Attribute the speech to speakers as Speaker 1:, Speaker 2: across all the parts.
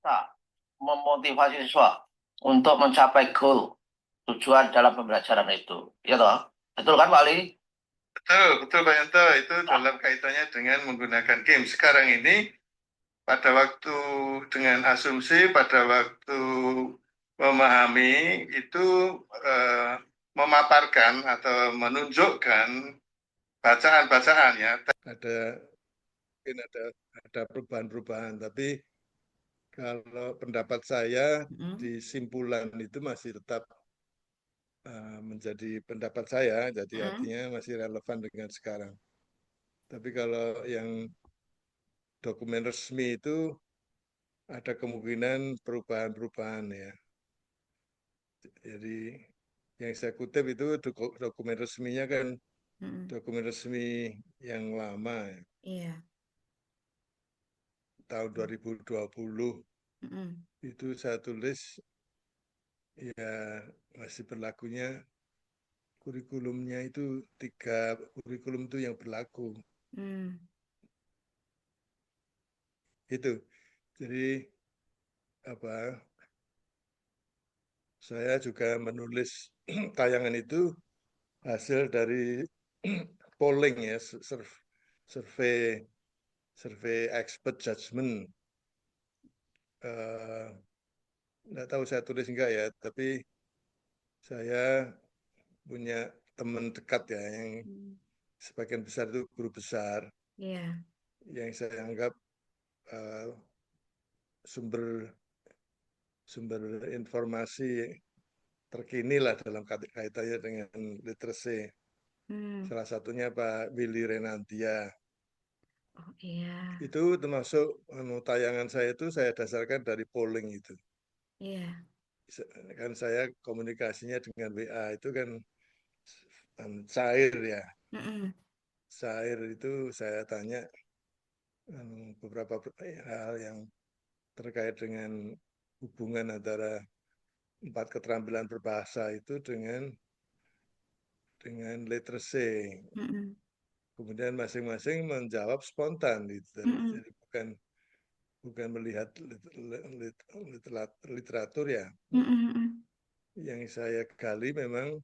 Speaker 1: bisa memotivasi siswa untuk mencapai goal tujuan dalam pembelajaran itu. Ya toh? Betul kan Pak Ali?
Speaker 2: Betul, betul Pak Yanto. Itu dalam kaitannya dengan menggunakan game. Sekarang ini, pada waktu dengan asumsi, pada waktu memahami, itu memaparkan atau menunjukkan bacaan-bacaan ya. Mungkin ada perubahan-perubahan, tapi kalau pendapat saya di simpulan itu masih tetap menjadi pendapat saya, jadi artinya masih relevan dengan sekarang. Tapi kalau yang dokumen resmi itu ada kemungkinan perubahan-perubahan ya. Jadi yang saya kutip itu dokumen resminya kan dokumen resmi yang lama ya,
Speaker 3: Iya.
Speaker 2: tahun 2020
Speaker 3: Mm-mm.
Speaker 2: itu saya tulis ya masih berlakunya kurikulumnya itu 3 kurikulum itu yang berlaku
Speaker 3: Mm.
Speaker 2: itu. Jadi apa saya juga menulis tayangan itu hasil dari polling ya, survei survei expert judgment. Nggak tahu saya tulis enggak ya, tapi saya punya teman dekat ya yang
Speaker 3: Mm.
Speaker 2: sebagian besar itu guru besar
Speaker 3: Iya.
Speaker 2: yang saya anggap uh, sumber sumber informasi terkini lah dalam kaitannya dengan literasi.
Speaker 3: Mm.
Speaker 2: Salah satunya Pak Willy Renantia.
Speaker 3: Oh iya.
Speaker 2: Itu termasuk tayangan saya itu saya dasarkan dari polling itu.
Speaker 3: Iya.
Speaker 2: Kan saya komunikasinya dengan WA itu kan cair ya.
Speaker 3: Mm-mm.
Speaker 2: Cair itu saya tanya beberapa hal yang terkait dengan hubungan antara 4 keterampilan berbahasa itu dengan literacy.
Speaker 3: Mm-mm.
Speaker 2: Kemudian masing-masing menjawab spontan gitu.
Speaker 3: Mm-mm.
Speaker 2: Jadi bukan bukan melihat literatur ya.
Speaker 3: Mm-mm.
Speaker 2: Yang saya gali memang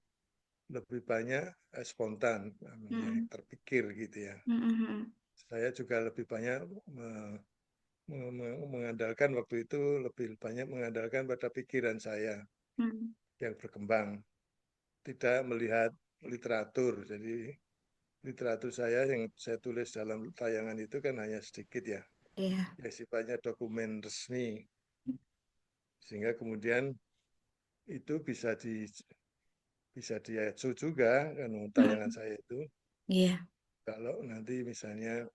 Speaker 2: lebih banyak spontan, yang
Speaker 3: Mm-mm.
Speaker 2: terpikir gitu ya.
Speaker 3: Mm-mm.
Speaker 2: Saya juga lebih banyak mengandalkan waktu itu lebih banyak mengandalkan pada pikiran saya
Speaker 3: Mm-mm.
Speaker 2: yang berkembang, tidak melihat literatur. Jadi literatur saya yang saya tulis dalam tayangan itu kan hanya sedikit ya,
Speaker 3: Iya.
Speaker 2: ya sifatnya dokumen resmi, sehingga kemudian itu bisa diacu juga kan tayangan
Speaker 3: Mm-mm.
Speaker 2: saya itu
Speaker 3: Iya.
Speaker 2: kalau nanti misalnya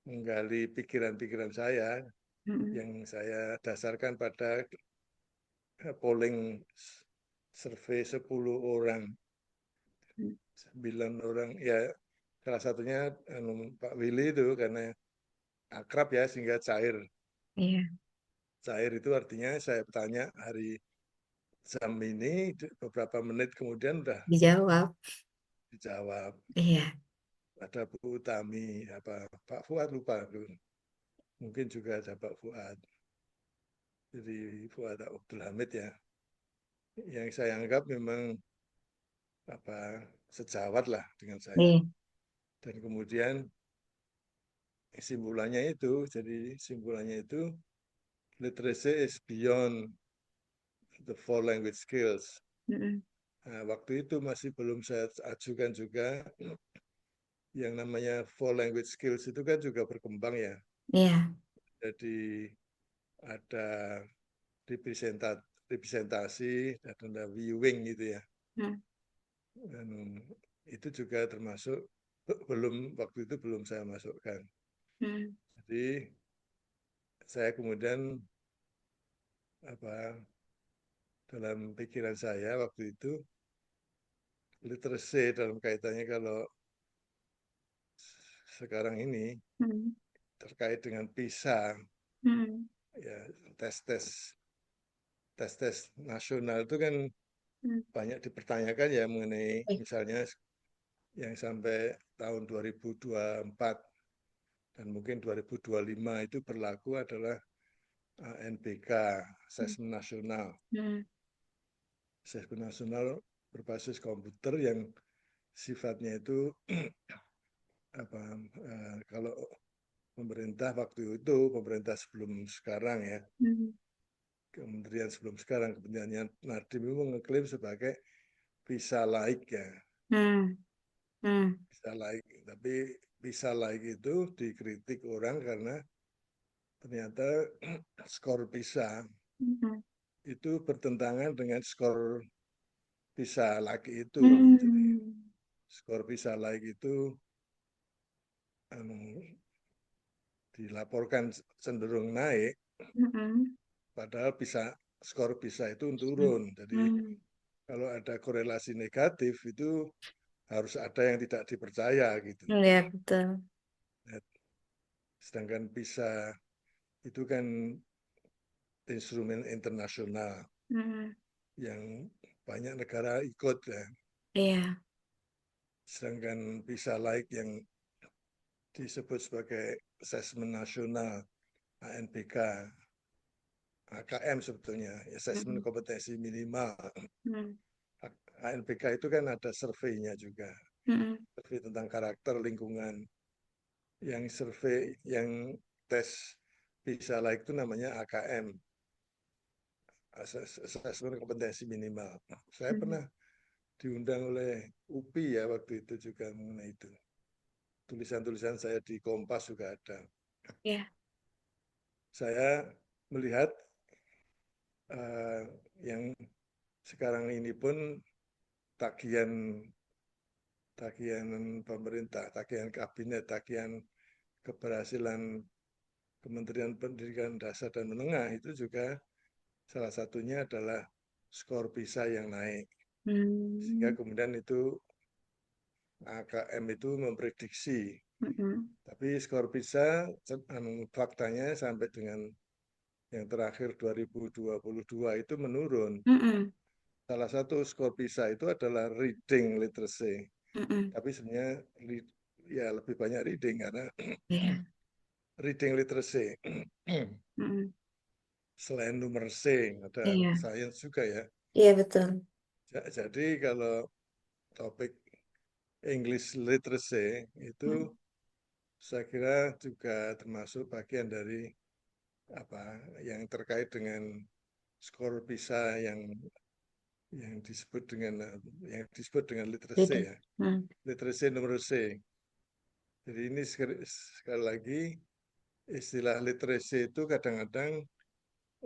Speaker 2: menggali pikiran-pikiran saya
Speaker 3: Mm-mm.
Speaker 2: yang saya dasarkan pada polling survei 10 orang, 9 orang ya, salah satunya Pak Willy itu karena akrab ya sehingga cair.
Speaker 3: Iya.
Speaker 2: Cair itu artinya saya tanya hari jam ini beberapa menit kemudian udah
Speaker 3: Dijawab.
Speaker 2: dijawab.
Speaker 3: Iya.
Speaker 2: Ada Bu Utami, apa Pak Fuad lupa, mungkin juga ada Pak Fuad. Jadi Fuad Abdul Hamid ya, yang saya anggap memang apa sejawat lah dengan saya.
Speaker 3: Iya.
Speaker 2: Dan kemudian simpulannya itu, jadi simpulannya itu literacy is beyond the four language skills.
Speaker 3: Mm-mm.
Speaker 2: Nah, waktu itu masih belum saya ajukan juga yang namanya four language skills itu kan juga berkembang ya.
Speaker 3: Iya.
Speaker 2: Jadi ada representasi dan ada viewing gitu ya.
Speaker 3: Mm.
Speaker 2: Dan itu juga termasuk waktu itu belum saya masukkan.
Speaker 3: Mm.
Speaker 2: Jadi saya kemudian apa dalam pikiran saya waktu itu literacy dalam kaitannya kalau sekarang ini
Speaker 3: Mm.
Speaker 2: terkait dengan PISA
Speaker 3: Mm.
Speaker 2: ya tes-tes nasional itu kan
Speaker 3: Mm.
Speaker 2: banyak dipertanyakan ya mengenai
Speaker 3: Eh.
Speaker 2: misalnya yang sampai tahun 2024 dan mungkin 2025 itu berlaku adalah ANBK, Asesmen Nasional. Asesmen Nasional berbasis komputer yang sifatnya itu kalau pemerintah waktu itu, pemerintah sebelum sekarang ya, kementerian sebelum sekarang, kementerian Nadiem itu mengeklaim sebagai PISA laik ya, PISA laik. Tapi PISA laik itu dikritik orang karena ternyata skor PISA itu bertentangan dengan skor PISA laki itu. Jadi skor PISA laik itu dilaporkan cenderung naik, padahal skor PISA itu turun. Jadi kalau ada korelasi negatif itu harus ada yang tidak dipercaya gitu.
Speaker 3: Ya, betul.
Speaker 2: Sedangkan PISA itu kan instrumen internasional yang banyak negara ikut ya.
Speaker 3: Iya.
Speaker 2: Sedangkan PISA laik yang disebut sebagai asesmen nasional ANBK, AKM sebetulnya, asesmen kompetensi minimal. ANBK itu kan ada surveinya juga, survei tentang karakter lingkungan. Yang survei, yang tes PISA laik itu namanya AKM, asesmen kompetensi minimal. Saya pernah diundang oleh UPI ya waktu itu juga mengenai itu. Tulisan-tulisan saya di Kompas juga ada.
Speaker 3: Iya.
Speaker 2: Saya melihat yang sekarang ini pun tagihan pemerintah, tagihan kabinet, tagihan keberhasilan Kementerian Pendidikan Dasar dan Menengah itu juga salah satunya adalah skor PISA yang naik. Sehingga kemudian itu AKM itu memprediksi. Tapi skor PISA faktanya sampai dengan yang terakhir 2022 itu menurun. Salah satu skor PISA itu adalah reading literacy. Tapi sebenarnya ya lebih banyak reading karena reading literacy. Selain numeracy ada science juga ya.
Speaker 3: Iya, betul.
Speaker 2: Jadi kalau topik English literacy itu saya kira juga termasuk bagian dari yang terkait dengan skor PISA yang disebut dengan literacy ya. Literacy numeracy. Jadi ini sekali lagi istilah literacy itu kadang-kadang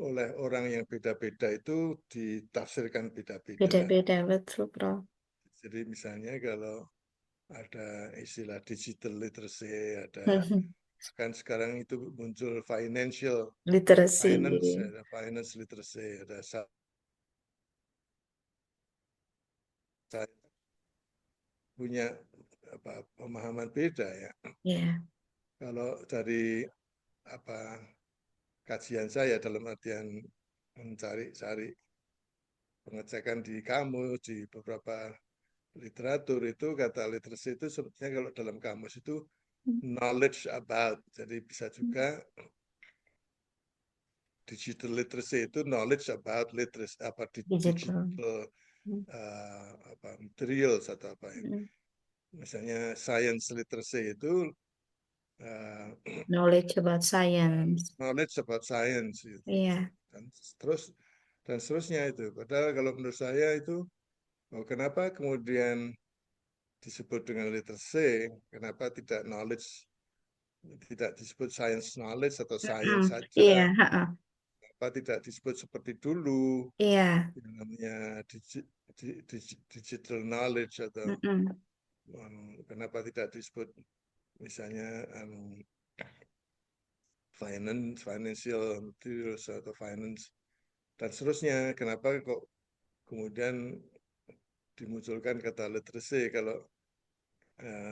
Speaker 2: oleh orang yang beda-beda itu ditafsirkan beda-beda.
Speaker 3: Beda-beda, betul, Bro.
Speaker 2: Jadi misalnya kalau ada istilah digital literacy, ada kan sekarang itu muncul financial
Speaker 3: Literasi.
Speaker 2: ada finance literacy, ada punya pemahaman beda ya.
Speaker 3: Iya.
Speaker 2: Kalau dari kajian saya dalam artian mencari pengecekan di kamus, di beberapa literatur itu kata literacy itu sebetulnya kalau dalam kamus itu knowledge about. Jadi bisa juga digital literacy itu knowledge about literacy digital materials atau apa ya. Misalnya science literacy itu
Speaker 3: knowledge about science.
Speaker 2: Knowledge about science gitu.
Speaker 3: Iya.
Speaker 2: Dan seterusnya itu. Padahal kalau menurut saya itu kenapa kemudian disebut dengan literacy, kenapa tidak knowledge, tidak disebut science knowledge atau science saja.
Speaker 3: Iya,
Speaker 2: Kenapa tidak disebut seperti dulu,
Speaker 3: iya.
Speaker 2: yang namanya digital knowledge atau kenapa tidak disebut misalnya financial materials atau finance dan seterusnya. Kenapa kok kemudian dimunculkan kata literacy? Kalau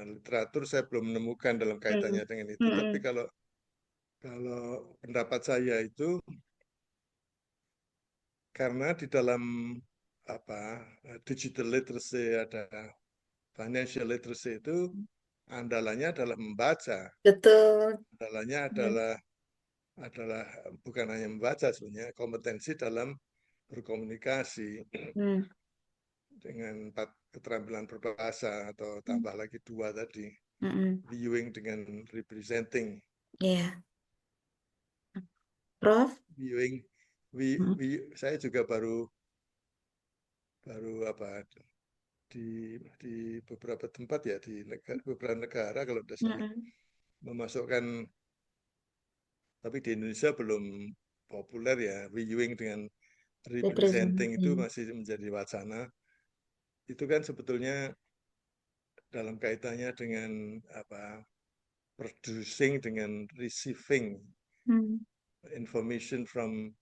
Speaker 2: literatur saya belum menemukan dalam kaitannya dengan itu, tapi kalau pendapat saya itu karena di dalam digital literacy ada financial literacy itu andalannya adalah membaca.
Speaker 3: Betul.
Speaker 2: Andalannya adalah adalah bukan hanya membaca sebenarnya, kompetensi dalam berkomunikasi
Speaker 3: Hmm.
Speaker 2: dengan 4 keterampilan berbahasa atau tambah lagi 2 tadi,
Speaker 3: Mm-mm.
Speaker 2: viewing dengan representing.
Speaker 3: Iya. Prof?
Speaker 2: Viewing,
Speaker 3: Hmm.
Speaker 2: saya juga baru apa di beberapa tempat ya di beberapa negara kalau tidak salah
Speaker 3: Mm-mm.
Speaker 2: memasukkan, tapi di Indonesia belum populer ya, viewing dengan representing itu
Speaker 3: Representing.
Speaker 2: masih menjadi wacana. Itu kan sebetulnya dalam kaitannya dengan apa, producing dengan receiving
Speaker 3: Hmm.
Speaker 2: information from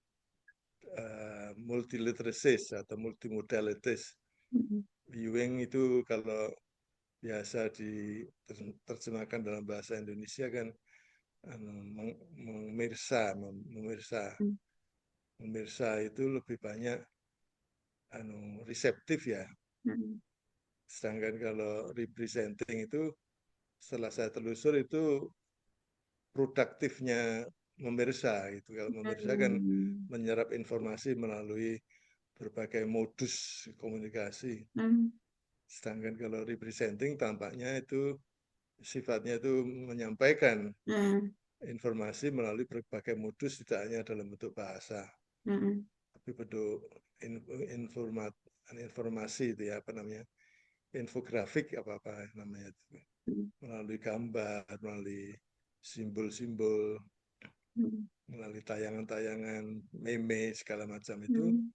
Speaker 2: multiliteracies atau multimodalities.
Speaker 3: Mm-mm.
Speaker 2: Viewing itu kalau biasa diterjemahkan dalam bahasa Indonesia kan memirsa,
Speaker 3: Hmm.
Speaker 2: memirsa itu lebih banyak reseptif ya.
Speaker 3: Mm-mm.
Speaker 2: Sedangkan kalau representing itu setelah saya telusur itu produktifnya memirsa gitu. Kalau memirsa kan
Speaker 3: Hmm.
Speaker 2: menyerap informasi melalui berbagai modus komunikasi.
Speaker 3: Hmm.
Speaker 2: Sedangkan kalau representing tampaknya itu sifatnya itu menyampaikan
Speaker 3: Hmm.
Speaker 2: informasi melalui berbagai modus, tidak hanya dalam bentuk bahasa,
Speaker 3: Mm-mm.
Speaker 2: tapi bentuk informasi itu ya, apa namanya, infografik apa namanya itu,
Speaker 3: Mm-mm.
Speaker 2: melalui gambar, melalui simbol-simbol,
Speaker 3: Mm-mm.
Speaker 2: melalui tayangan-tayangan, meme segala macam itu
Speaker 3: Mm-mm.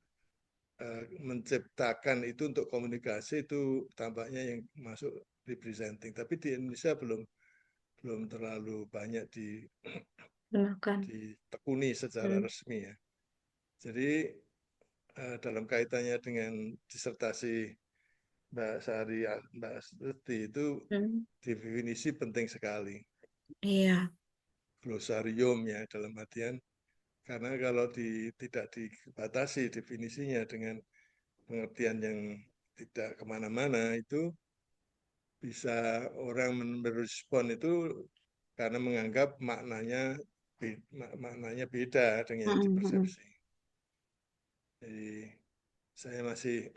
Speaker 2: menciptakan itu untuk komunikasi itu tampaknya yang masuk representing. Tapi di Indonesia belum terlalu banyak
Speaker 3: Gunakan.
Speaker 2: ditekuni secara
Speaker 3: Hmm.
Speaker 2: resmi ya. Jadi dalam kaitannya dengan disertasi Mbak Sari, Mbak Astuti itu
Speaker 3: Hmm.
Speaker 2: definisi penting sekali.
Speaker 3: Iya.
Speaker 2: Glosarium ya dalam artian karena kalau tidak dibatasi definisinya dengan pengertian yang tidak kemana-mana itu bisa orang merespon itu karena menganggap maknanya beda dengan yang
Speaker 3: Mm-mm. Mm-mm.
Speaker 2: dipersepsi. Jadi saya masih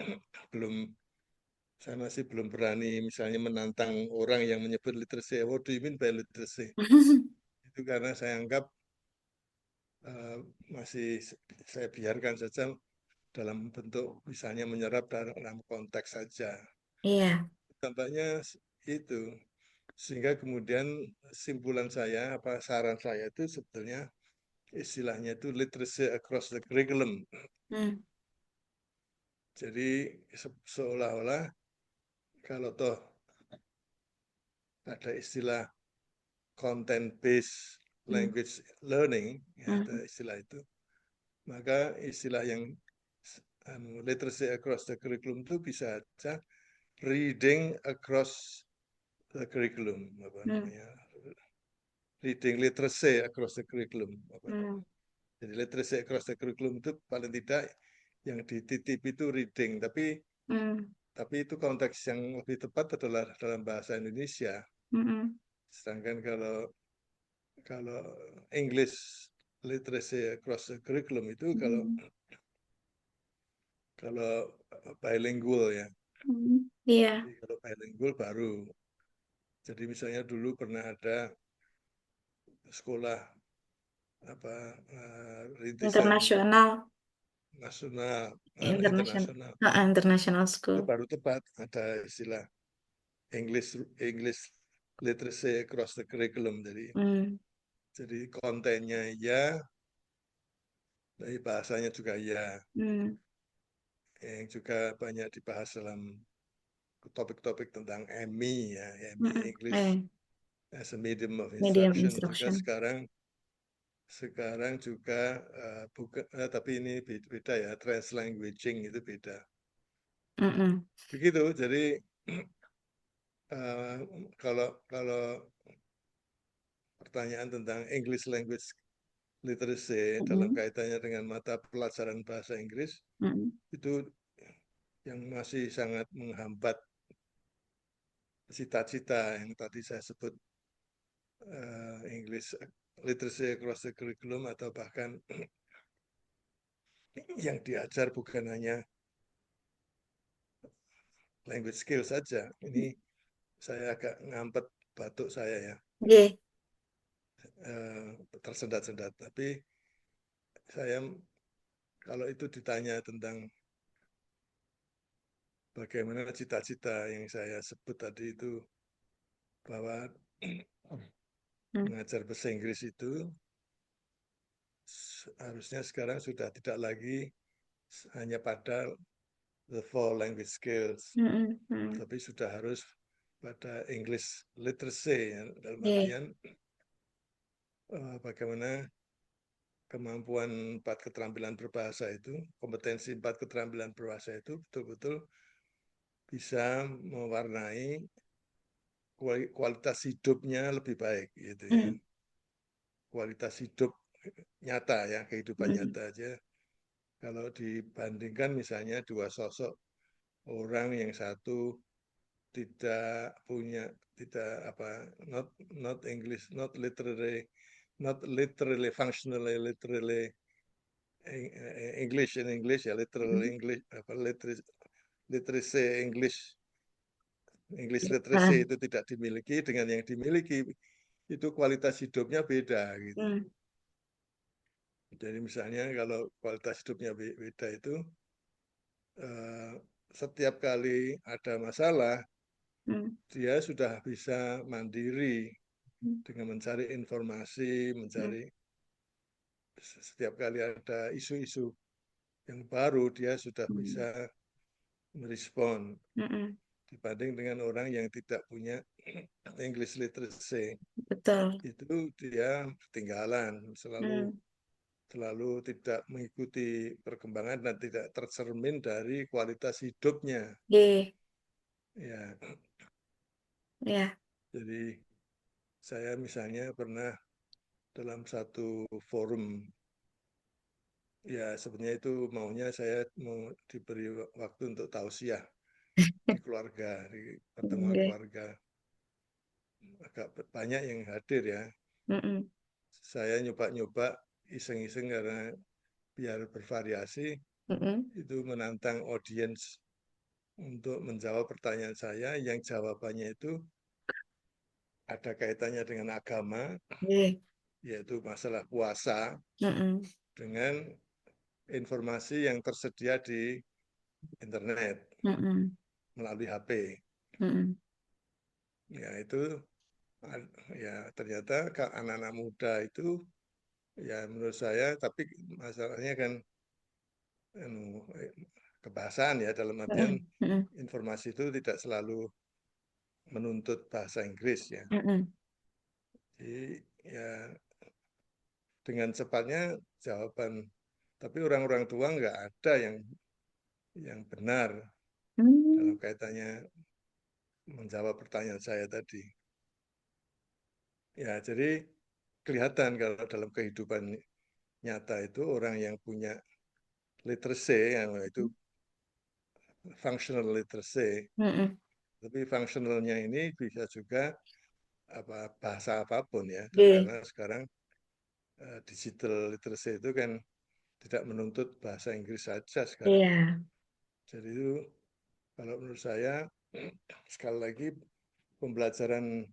Speaker 2: belum belum berani misalnya menantang orang yang menyebut literacy. What do you mean by literacy? Itu karena saya anggap masih saya biarkan saja dalam bentuk misalnya menyerap dalam konteks saja.
Speaker 3: Iya.
Speaker 2: Tampaknya itu. Sehingga kemudian simpulan saya, apa saran saya itu sebetulnya istilahnya itu literacy across the curriculum.
Speaker 3: Hmm.
Speaker 2: Jadi seolah-olah kalau toh ada istilah content based
Speaker 3: Hmm.
Speaker 2: language learning, ya, ada
Speaker 3: Hmm.
Speaker 2: istilah itu, maka istilah yang literacy across the curriculum itu bisa saja reading across the curriculum, apa
Speaker 3: Hmm.
Speaker 2: namanya, reading literacy across the curriculum, apa
Speaker 3: Hmm.
Speaker 2: namanya. Jadi literacy across the curriculum itu paling tidak yang dititip itu reading,
Speaker 3: Hmm.
Speaker 2: tapi itu konteks yang lebih tepat adalah dalam bahasa Indonesia.
Speaker 3: Mm-mm.
Speaker 2: Sedangkan kalau English literacy across the curriculum itu kalau
Speaker 3: Mm-mm.
Speaker 2: kalau bilingual ya.
Speaker 3: Mm-mm. Iya.
Speaker 2: Jadi kalau bilingual baru. Jadi misalnya dulu pernah ada sekolah apa rintisan
Speaker 3: Internasional.
Speaker 2: nasional,
Speaker 3: Internasional.
Speaker 2: internasional.
Speaker 3: International
Speaker 2: Itu
Speaker 3: school.
Speaker 2: baru tepat ada istilah English literacy across the curriculum.
Speaker 3: Hmm.
Speaker 2: Jadi kontennya ya, tapi bahasanya juga ya.
Speaker 3: Hmm.
Speaker 2: Yang juga banyak dibahas dalam topik-topik tentang MI ya, MI
Speaker 3: Mm-mm.
Speaker 2: English as a medium of
Speaker 3: Medium
Speaker 2: instruction juga
Speaker 3: instruction.
Speaker 2: sekarang juga bukan, tapi ini beda ya, translanguaging itu beda.
Speaker 3: Mm-mm.
Speaker 2: Begitu, jadi uh, kalau pertanyaan tentang English language literacy dalam
Speaker 3: Mm-mm.
Speaker 2: kaitannya dengan mata pelajaran bahasa Inggris
Speaker 3: Mm-mm.
Speaker 2: itu yang masih sangat menghambat cita-cita yang tadi saya sebut English literacy across the curriculum atau bahkan yang diajar bukan hanya language skill saja. Ini saya agak ngampet batuk saya ya,
Speaker 3: Nggih.
Speaker 2: tersendat-sendat. Tapi saya kalau itu ditanya tentang bagaimana cita-cita yang saya sebut tadi itu, bahwa mengajar bahasa Inggris itu harusnya sekarang sudah tidak lagi hanya pada the four language skills, tapi sudah harus pada English literacy, ya, dalam
Speaker 3: Nggih.
Speaker 2: artian bagaimana kemampuan 4 keterampilan berbahasa itu, kompetensi 4 keterampilan berbahasa itu betul-betul bisa mewarnai kualitas hidupnya lebih baik, gitu ya. Kualitas hidup nyata ya, kehidupan nyata aja. Kalau dibandingkan misalnya dua sosok orang, yang satu tidak punya, not English, not literally functionally literally English in English ya, literal English, literacy English literacy itu tidak dimiliki, dengan yang dimiliki itu kualitas hidupnya beda gitu. Jadi misalnya kalau kualitas hidupnya beda itu, setiap kali ada masalah, dia sudah bisa mandiri dengan mencari informasi, setiap kali ada isu-isu yang baru, dia sudah bisa merespon, dibanding dengan orang yang tidak punya English literacy.
Speaker 3: Betul.
Speaker 2: Itu dia ketinggalan, selalu tidak mengikuti perkembangan dan tidak tercermin dari kualitas hidupnya.
Speaker 3: Nggih.
Speaker 2: Ya,
Speaker 3: Ya.
Speaker 2: jadi saya misalnya pernah dalam satu forum, ya sebenarnya itu maunya saya mau diberi waktu untuk tausiah di keluarga, di pertemuan
Speaker 3: Nggih.
Speaker 2: keluarga. Agak banyak yang hadir ya. Saya nyoba-nyoba iseng-iseng karena biar bervariasi, itu menantang audiens untuk menjawab pertanyaan saya yang jawabannya itu ada kaitannya dengan agama,
Speaker 3: Nggih.
Speaker 2: yaitu masalah puasa, dengan informasi yang tersedia di internet melalui HP. Ya itu, ya ternyata anak-anak muda itu, ya menurut saya, tapi masalahnya kan kebahasaan ya, dalam artian informasi itu tidak selalu menuntut bahasa Inggris ya. Jadi ya dengan cepatnya jawaban, tapi orang-orang tua nggak ada yang benar dalam kaitannya menjawab pertanyaan saya tadi. Ya, jadi kelihatan kalau dalam kehidupan nyata itu orang yang punya literacy, yang itu functional literacy, tapi functionalnya ini bisa juga bahasa apapun ya, karena sekarang digital literacy itu kan tidak menuntut bahasa Inggris saja sekarang.
Speaker 3: Iya.
Speaker 2: Jadi itu kalau menurut saya, sekali lagi, pembelajaran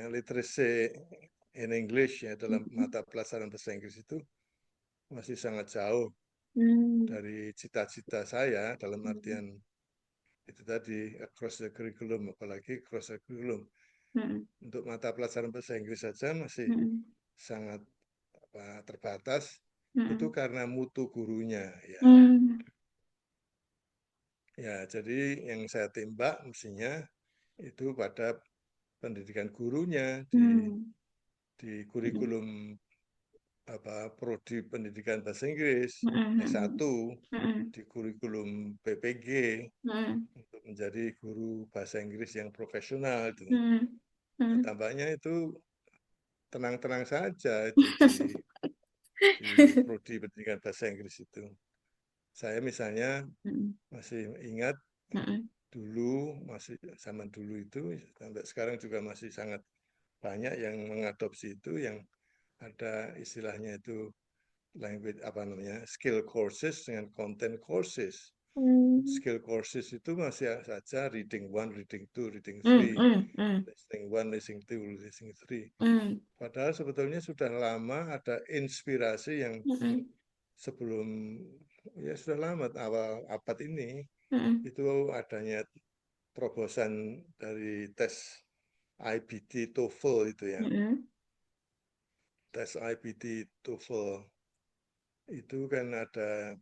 Speaker 2: literacy in English ya, dalam mata pelajaran bahasa Inggris itu masih sangat jauh dari cita-cita saya, dalam artian itu tadi across the curriculum, apalagi cross the curriculum. Untuk mata pelajaran bahasa Inggris saja masih sangat terbatas. Itu karena mutu gurunya ya. Ya, jadi yang saya tembak mestinya itu pada pendidikan gurunya di kurikulum prodi pendidikan bahasa Inggris S1, di kurikulum PPG untuk menjadi guru bahasa Inggris yang profesional itu. Nah, tampaknya itu tenang-tenang saja itu di prodi pendidikan bahasa Inggris itu. Saya misalnya masih ingat dulu, masih zaman dulu itu sampai sekarang juga masih sangat banyak yang mengadopsi itu, yang ada istilahnya itu language apa namanya, skill courses dengan content courses.
Speaker 3: Hmm.
Speaker 2: Skill courses itu masih saja reading one, reading two, reading
Speaker 3: Hmm.
Speaker 2: three,
Speaker 3: Hmm.
Speaker 2: listening one, listening two, listening three.
Speaker 3: Hmm.
Speaker 2: Padahal sebetulnya sudah lama ada inspirasi yang
Speaker 3: Hmm.
Speaker 2: sebelum, ya sudah lama, awal abad ini,
Speaker 3: Hmm.
Speaker 2: itu adanya terobosan dari tes IBT TOEFL itu ya.
Speaker 3: Hmm.
Speaker 2: Tes IBT TOEFL itu kan ada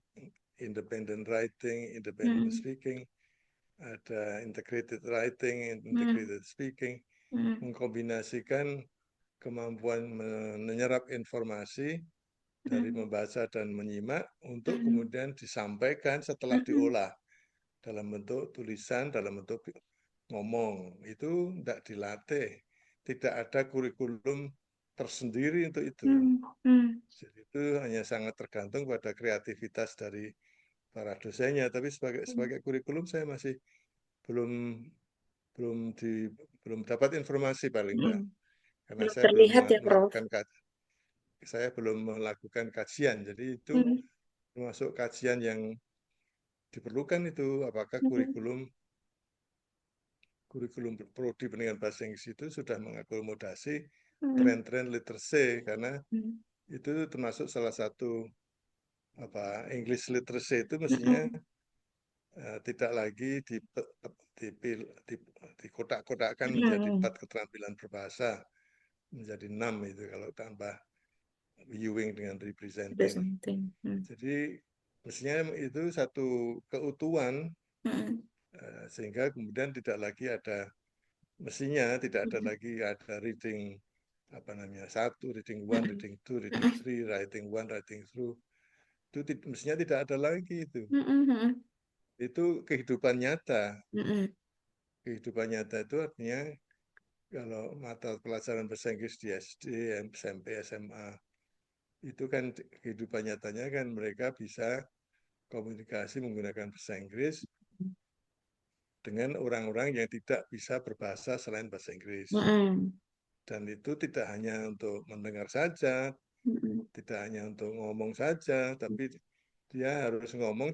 Speaker 2: independent writing, independent
Speaker 3: Hmm.
Speaker 2: speaking, ada integrated writing,
Speaker 3: Hmm.
Speaker 2: integrated speaking,
Speaker 3: Hmm.
Speaker 2: mengkombinasikan kemampuan menyerap informasi dari
Speaker 3: Hmm.
Speaker 2: membaca dan menyimak untuk
Speaker 3: Hmm.
Speaker 2: kemudian disampaikan setelah
Speaker 3: Hmm.
Speaker 2: diolah dalam bentuk tulisan, dalam bentuk ngomong. Itu tidak dilatih, tidak ada kurikulum tersendiri untuk itu.
Speaker 3: Hmm. Hmm.
Speaker 2: Jadi itu hanya sangat tergantung pada kreativitas dari para dosennya. Tapi sebagai kurikulum saya masih belum belum di belum dapat informasi paling
Speaker 3: Hmm.
Speaker 2: enggak, karena
Speaker 3: Belum
Speaker 2: saya belum
Speaker 3: terlihat ya, Prof.
Speaker 2: melakukan kajian. Jadi itu
Speaker 3: Hmm.
Speaker 2: termasuk kajian yang diperlukan itu, apakah
Speaker 3: Hmm.
Speaker 2: kurikulum prodi pendidikan bahasa Inggris itu sudah mengakomodasi
Speaker 3: Hmm.
Speaker 2: tren-tren literacy, karena
Speaker 3: Hmm.
Speaker 2: itu termasuk salah satu English literacy itu mestinya
Speaker 3: Hmm.
Speaker 2: tidak lagi di kotak-kotakkan menjadi
Speaker 3: Hmm.
Speaker 2: 4 keterampilan berbahasa, menjadi 6 itu kalau tambah viewing dengan representing.
Speaker 3: Presenting. Hmm.
Speaker 2: Jadi mestinya itu satu keutuhan,
Speaker 3: Hmm.
Speaker 2: sehingga kemudian tidak lagi ada, mestinya tidak ada
Speaker 3: Hmm.
Speaker 2: lagi ada reading apa namanya, satu, reading one,
Speaker 3: Hmm.
Speaker 2: reading two, reading three, writing one, writing through. Itu mestinya tidak ada lagi itu.
Speaker 3: Hmm. Hmm.
Speaker 2: Itu kehidupan nyata.
Speaker 3: Hmm.
Speaker 2: Kehidupan nyata itu artinya kalau mata pelajaran bahasa Inggris di SD, SMP, SMA, itu kan kehidupan nyatanya kan mereka bisa komunikasi menggunakan bahasa Inggris dengan orang-orang yang tidak bisa berbahasa selain bahasa Inggris.
Speaker 3: Hmm.
Speaker 2: Dan itu tidak hanya untuk mendengar saja,
Speaker 3: Hmm.
Speaker 2: tidak hanya untuk ngomong saja, tapi dia harus ngomong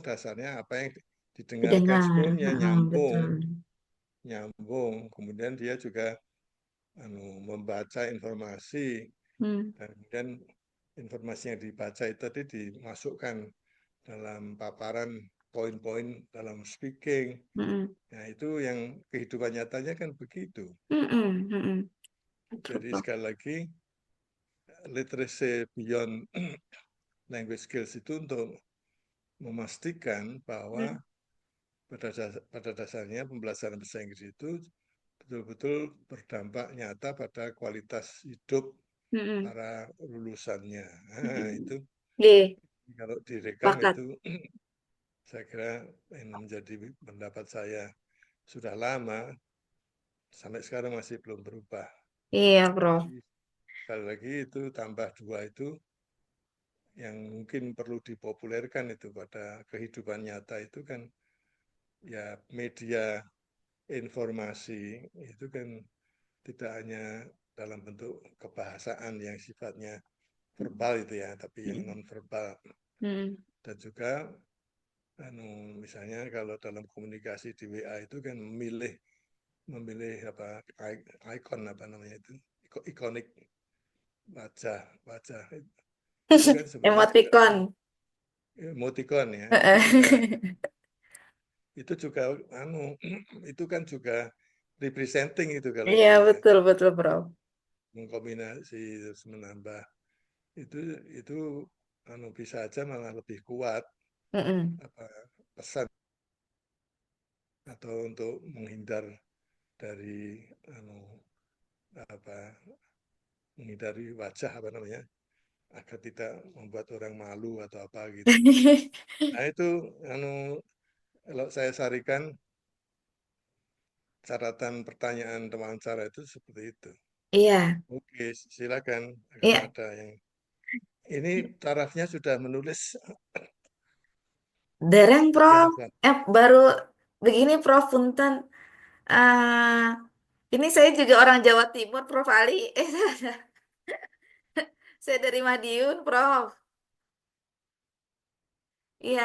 Speaker 2: dasarnya apa yang didengarkan
Speaker 3: Didengar.
Speaker 2: sebelumnya,
Speaker 3: Betul.
Speaker 2: nyambung. Kemudian dia juga membaca informasi,
Speaker 3: Hmm.
Speaker 2: dan kemudian informasi yang dibaca itu tadi dimasukkan dalam paparan poin-poin dalam speaking.
Speaker 3: Hmm.
Speaker 2: Nah, itu yang kehidupan nyatanya kan begitu.
Speaker 3: Hmm. Hmm. Betul,
Speaker 2: Jadi
Speaker 3: Prof.
Speaker 2: sekali lagi, literacy beyond language skills itu untuk memastikan bahwa
Speaker 3: Hmm.
Speaker 2: pada dasarnya pembelajaran bahasa Inggris itu betul-betul berdampak nyata pada kualitas hidup
Speaker 3: Hmm.
Speaker 2: para lulusannya. Nah,
Speaker 3: Hmm.
Speaker 2: itu
Speaker 3: Iya,
Speaker 2: kalau direkam
Speaker 3: pakat.
Speaker 2: itu saya kira ini menjadi pendapat saya sudah lama, sampai sekarang masih belum berubah.
Speaker 3: Iya, Prof.
Speaker 2: Jadi sekali lagi itu tambah dua itu yang mungkin perlu dipopulerkan itu pada kehidupan nyata itu kan, ya media informasi itu kan tidak hanya dalam bentuk kebahasaan yang sifatnya verbal itu ya, tapi yang non verbal.
Speaker 3: Hmm.
Speaker 2: Dan juga misalnya kalau dalam komunikasi di WA itu kan memilih apa ikon apa namanya itu, ikonik wajah wajah itu kan sebenarnya juga
Speaker 3: Emoticon.
Speaker 2: emoticon ya,
Speaker 3: Heeh.
Speaker 2: itu juga itu kan juga representing itu kalau
Speaker 3: Iya,
Speaker 2: itu ya,
Speaker 3: betul, betul, Prof.
Speaker 2: mengkombinasi terus menambah itu bisa aja malah lebih kuat
Speaker 3: Mm-mm.
Speaker 2: apa pesan, atau untuk menghindar dari apa menghindari wajah apa namanya, agar tidak membuat orang malu atau apa gitu. Nah itu kalau saya sarikan catatan pertanyaan wawancara itu seperti itu.
Speaker 3: Iya,
Speaker 2: Oke, silakan kalau
Speaker 3: iya.
Speaker 2: ada yang ini tarafnya sudah menulis
Speaker 3: Dereng,
Speaker 2: ya
Speaker 3: Prof.
Speaker 2: Pak.
Speaker 3: Baru begini, Prof. Punten. Ah, Ini saya juga orang Jawa Timur, Prof. Ali. Saya dari Madiun, Prof. Iya.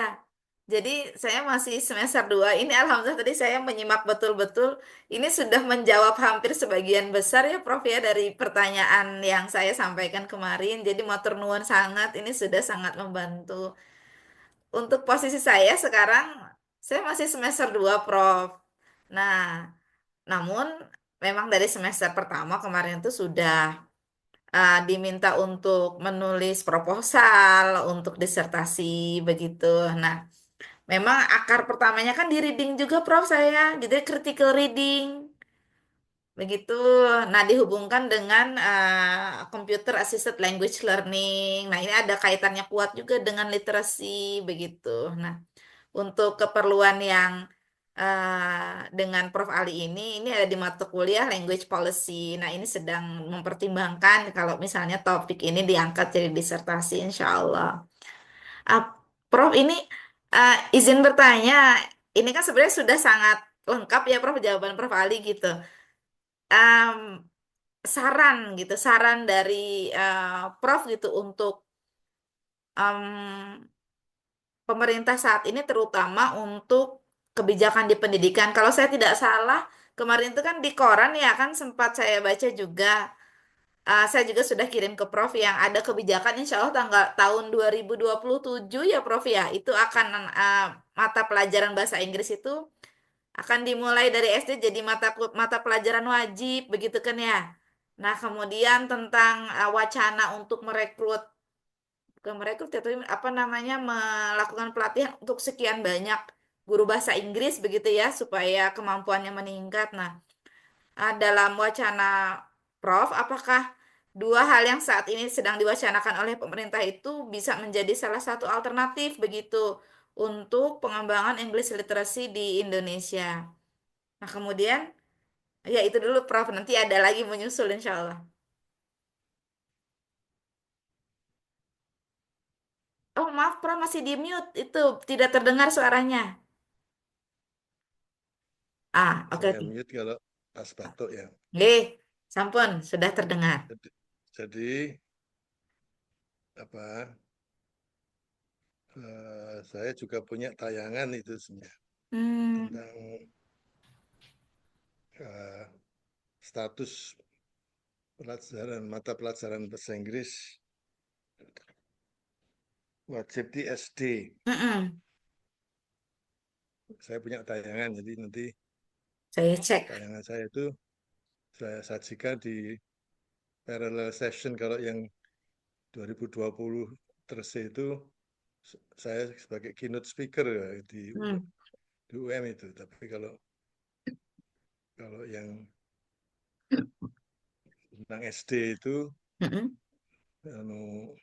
Speaker 3: Jadi saya masih semester 2. Ini alhamdulillah tadi saya menyimak betul-betul. Ini sudah menjawab hampir sebagian besar ya, Prof, ya, dari pertanyaan yang saya sampaikan kemarin. Jadi matur nuwun sangat, ini sudah sangat membantu. Untuk posisi saya sekarang, saya masih semester 2, Prof. Nah, namun memang dari semester pertama kemarin itu sudah diminta untuk menulis proposal untuk disertasi begitu. Nah, memang akar pertamanya kan di reading juga, Prof, saya. Jadi critical reading. Begitu. Nah, dihubungkan dengan computer assisted language learning. Nah, ini ada kaitannya kuat juga dengan literasi begitu. Nah, untuk keperluan yang dengan Prof. Ali ini ada di mata kuliah language policy. Nah, ini sedang mempertimbangkan kalau misalnya topik ini diangkat jadi disertasi, insya Allah. Ah, Prof, ini izin bertanya, ini kan sebenarnya sudah sangat lengkap ya, Prof, jawaban Prof. Ali gitu. Em, saran gitu, saran dari Prof gitu untuk em, pemerintah saat ini terutama untuk kebijakan di pendidikan. Kalau saya tidak salah, kemarin itu kan di koran ya kan sempat saya baca juga. Saya juga sudah kirim ke Prof yang ada kebijakan insya Allah tanggal tahun 2027 ya Prof ya. Itu akan mata pelajaran bahasa Inggris itu akan dimulai dari SD jadi mata pelajaran wajib begitu kan ya. Nah, kemudian tentang wacana untuk merekrut bukan merekrut ya, tapi apa namanya melakukan pelatihan untuk sekian banyak guru bahasa Inggris begitu ya supaya kemampuannya meningkat. Nah, dalam wacana Prof, apakah dua hal yang saat ini sedang diwacanakan oleh pemerintah itu bisa menjadi salah satu alternatif begitu untuk pengembangan English literacy di Indonesia? Nah, kemudian ya itu dulu Prof, nanti ada lagi menyusul insya Allah. Oh, maaf Prof, masih di mute. Itu tidak terdengar suaranya. Oke
Speaker 2: Saya
Speaker 3: oke.
Speaker 2: mute kalau pas batuk ya.
Speaker 3: Nggih, sampun sudah terdengar.
Speaker 2: Jadi apa? Saya juga punya tayangan itu sebenarnya
Speaker 3: Hmm,
Speaker 2: tentang eh, status pelajaran mata pelajaran bahasa Inggris wajib di SD.
Speaker 3: mm-mm.
Speaker 2: Saya punya tayangan, jadi nanti
Speaker 3: Saya cek.
Speaker 2: tayangan saya itu saya sajikan di parallel session kalau yang 2020 terus itu saya sebagai keynote speaker ya,
Speaker 3: Hmm,
Speaker 2: di UM itu. Tapi kalau kalau yang tentang SD itu
Speaker 3: mm-mm,
Speaker 2: anu,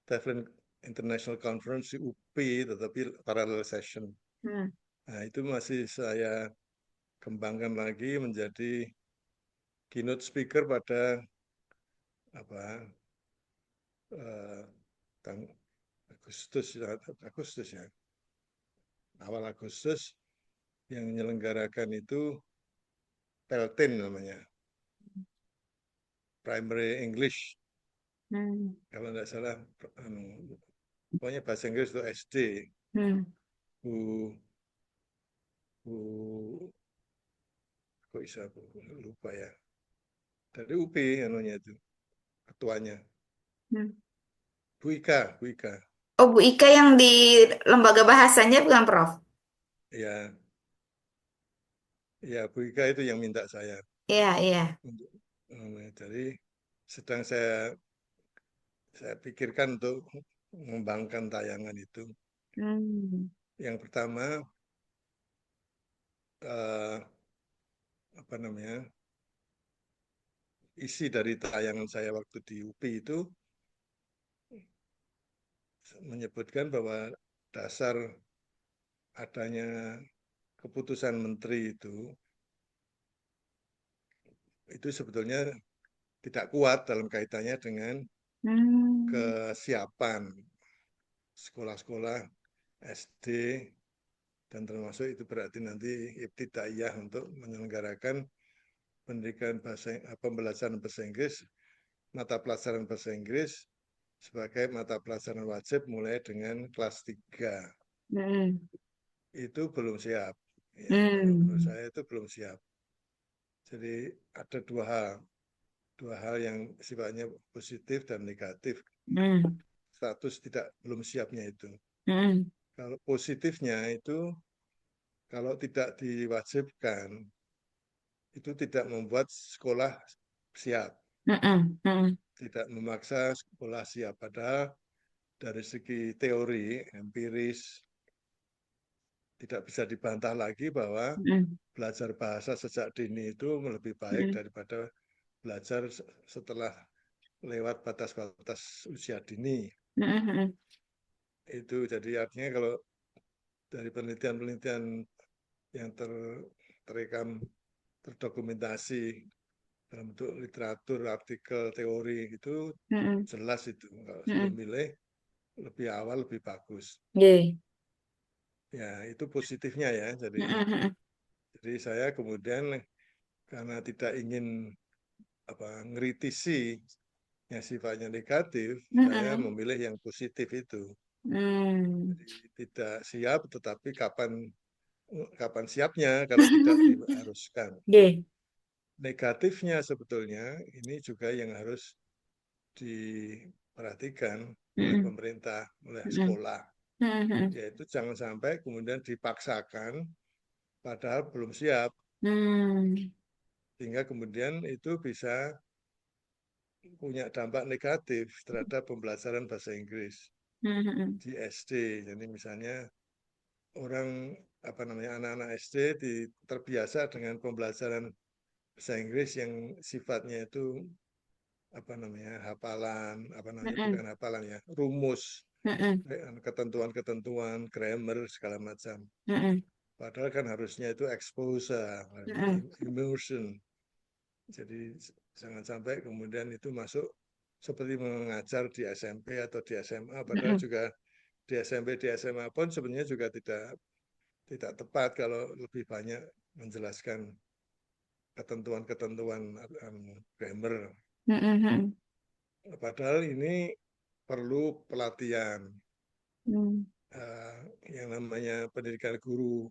Speaker 2: Teflon International Conference di UP tetapi parallel session.
Speaker 3: hmm,
Speaker 2: Nah, itu masih saya kembangkan lagi menjadi keynote speaker pada apa eh, tang- Agustus ya, awal Agustus yang menyelenggarakan itu Peltin namanya, Primary English
Speaker 3: hmm,
Speaker 2: kalau tidak salah, anu, pokoknya bahasa Inggris itu SD,
Speaker 3: hmm,
Speaker 2: Bu Bu kok bisa aku lupa ya, dari UP anunya itu ketuanya,
Speaker 3: hmm.
Speaker 2: Bu Ika,
Speaker 3: Oh, Bu Ika yang di lembaga bahasanya bukan Prof?
Speaker 2: ya ya Bu Ika itu yang minta saya
Speaker 3: Iya, iya.
Speaker 2: untuk jadi sedang saya pikirkan untuk mengembangkan tayangan itu.
Speaker 3: Hmm,
Speaker 2: Yang pertama eh, apa namanya, isi dari tayangan saya waktu di UPI itu menyebutkan bahwa dasar adanya keputusan menteri itu sebetulnya tidak kuat dalam kaitannya dengan
Speaker 3: hmm,
Speaker 2: kesiapan sekolah-sekolah SD, dan termasuk itu berarti nanti ibtidaiyah untuk menyelenggarakan pembelajaran bahasa Inggris, mata pelajaran bahasa Inggris sebagai mata pelajaran wajib mulai dengan kelas 3.
Speaker 3: Mm.
Speaker 2: Itu belum siap. Ya, kalau menurut
Speaker 3: Mm.
Speaker 2: saya itu belum siap. Jadi ada dua hal yang sifatnya positif dan negatif.
Speaker 3: Mm.
Speaker 2: Status belum siapnya itu.
Speaker 3: Mm.
Speaker 2: Kalau positifnya itu kalau tidak diwajibkan itu tidak membuat sekolah siap,
Speaker 3: Mm. Mm.
Speaker 2: tidak memaksa sekolah siap. Padahal dari segi teori empiris tidak bisa dibantah lagi bahwa
Speaker 3: Mm.
Speaker 2: belajar bahasa sejak dini itu lebih baik
Speaker 3: Mm.
Speaker 2: daripada belajar setelah lewat batas-batas usia dini.
Speaker 3: Mm. Mm.
Speaker 2: Itu jadi artinya kalau dari penelitian-penelitian yang terekam, terdokumentasi dalam bentuk literatur, artikel, teori itu
Speaker 3: Mm.
Speaker 2: jelas itu. Kalau sebelum
Speaker 3: Mm.
Speaker 2: milih lebih awal lebih bagus.
Speaker 3: Yeah.
Speaker 2: Ya itu positifnya ya.
Speaker 3: Mm.
Speaker 2: Jadi
Speaker 3: Mm.
Speaker 2: saya kemudian karena tidak ingin ngritisi yang sifatnya negatif, saya
Speaker 3: Mm.
Speaker 2: memilih yang positif itu.
Speaker 3: Mm.
Speaker 2: Jadi tidak siap, tetapi kapan siapnya kalau tidak diharuskan.
Speaker 3: Yeah.
Speaker 2: Negatifnya sebetulnya ini juga yang harus diperhatikan oleh
Speaker 3: Mm.
Speaker 2: pemerintah, oleh
Speaker 3: Mm.
Speaker 2: sekolah,
Speaker 3: Mm.
Speaker 2: yaitu jangan sampai kemudian dipaksakan padahal belum siap,
Speaker 3: Mm.
Speaker 2: sehingga kemudian itu bisa punya dampak negatif terhadap pembelajaran bahasa Inggris
Speaker 3: Mm.
Speaker 2: di SD. Jadi misalnya anak-anak SD terbiasa dengan pembelajaran bahasa Inggris yang sifatnya itu
Speaker 3: Mm.
Speaker 2: bukan hafalan ya, rumus,
Speaker 3: Mm.
Speaker 2: ketentuan-ketentuan, grammar segala macam.
Speaker 3: Mm.
Speaker 2: Padahal kan harusnya itu exposure,
Speaker 3: Mm.
Speaker 2: immersion. Jadi jangan sampai kemudian itu masuk seperti mengajar di SMP atau di SMA, padahal
Speaker 3: Mm.
Speaker 2: juga di SMP, di SMA pun sebenarnya juga tidak tepat kalau lebih banyak menjelaskan ketentuan-ketentuan grammar.
Speaker 3: Mm.
Speaker 2: Padahal ini perlu pelatihan.
Speaker 3: Mm.
Speaker 2: Yang namanya pendidikan guru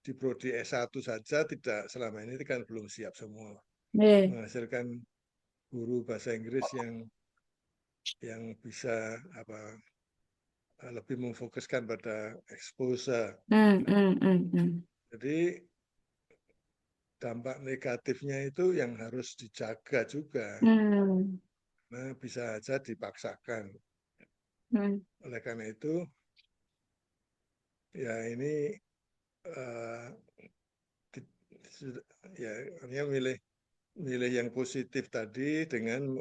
Speaker 2: di prodi S1 saja tidak selama ini kan belum siap semua.
Speaker 3: Yeah.
Speaker 2: Menghasilkan guru bahasa Inggris yang bisa lebih memfokuskan pada exposure.
Speaker 3: Mm. Mm. Mm.
Speaker 2: Jadi dampak negatifnya itu yang harus dijaga juga.
Speaker 3: Mm.
Speaker 2: Nah, bisa saja dipaksakan.
Speaker 3: Mm.
Speaker 2: Oleh karena itu, ya ini uh, ya artinya milih yang positif tadi dengan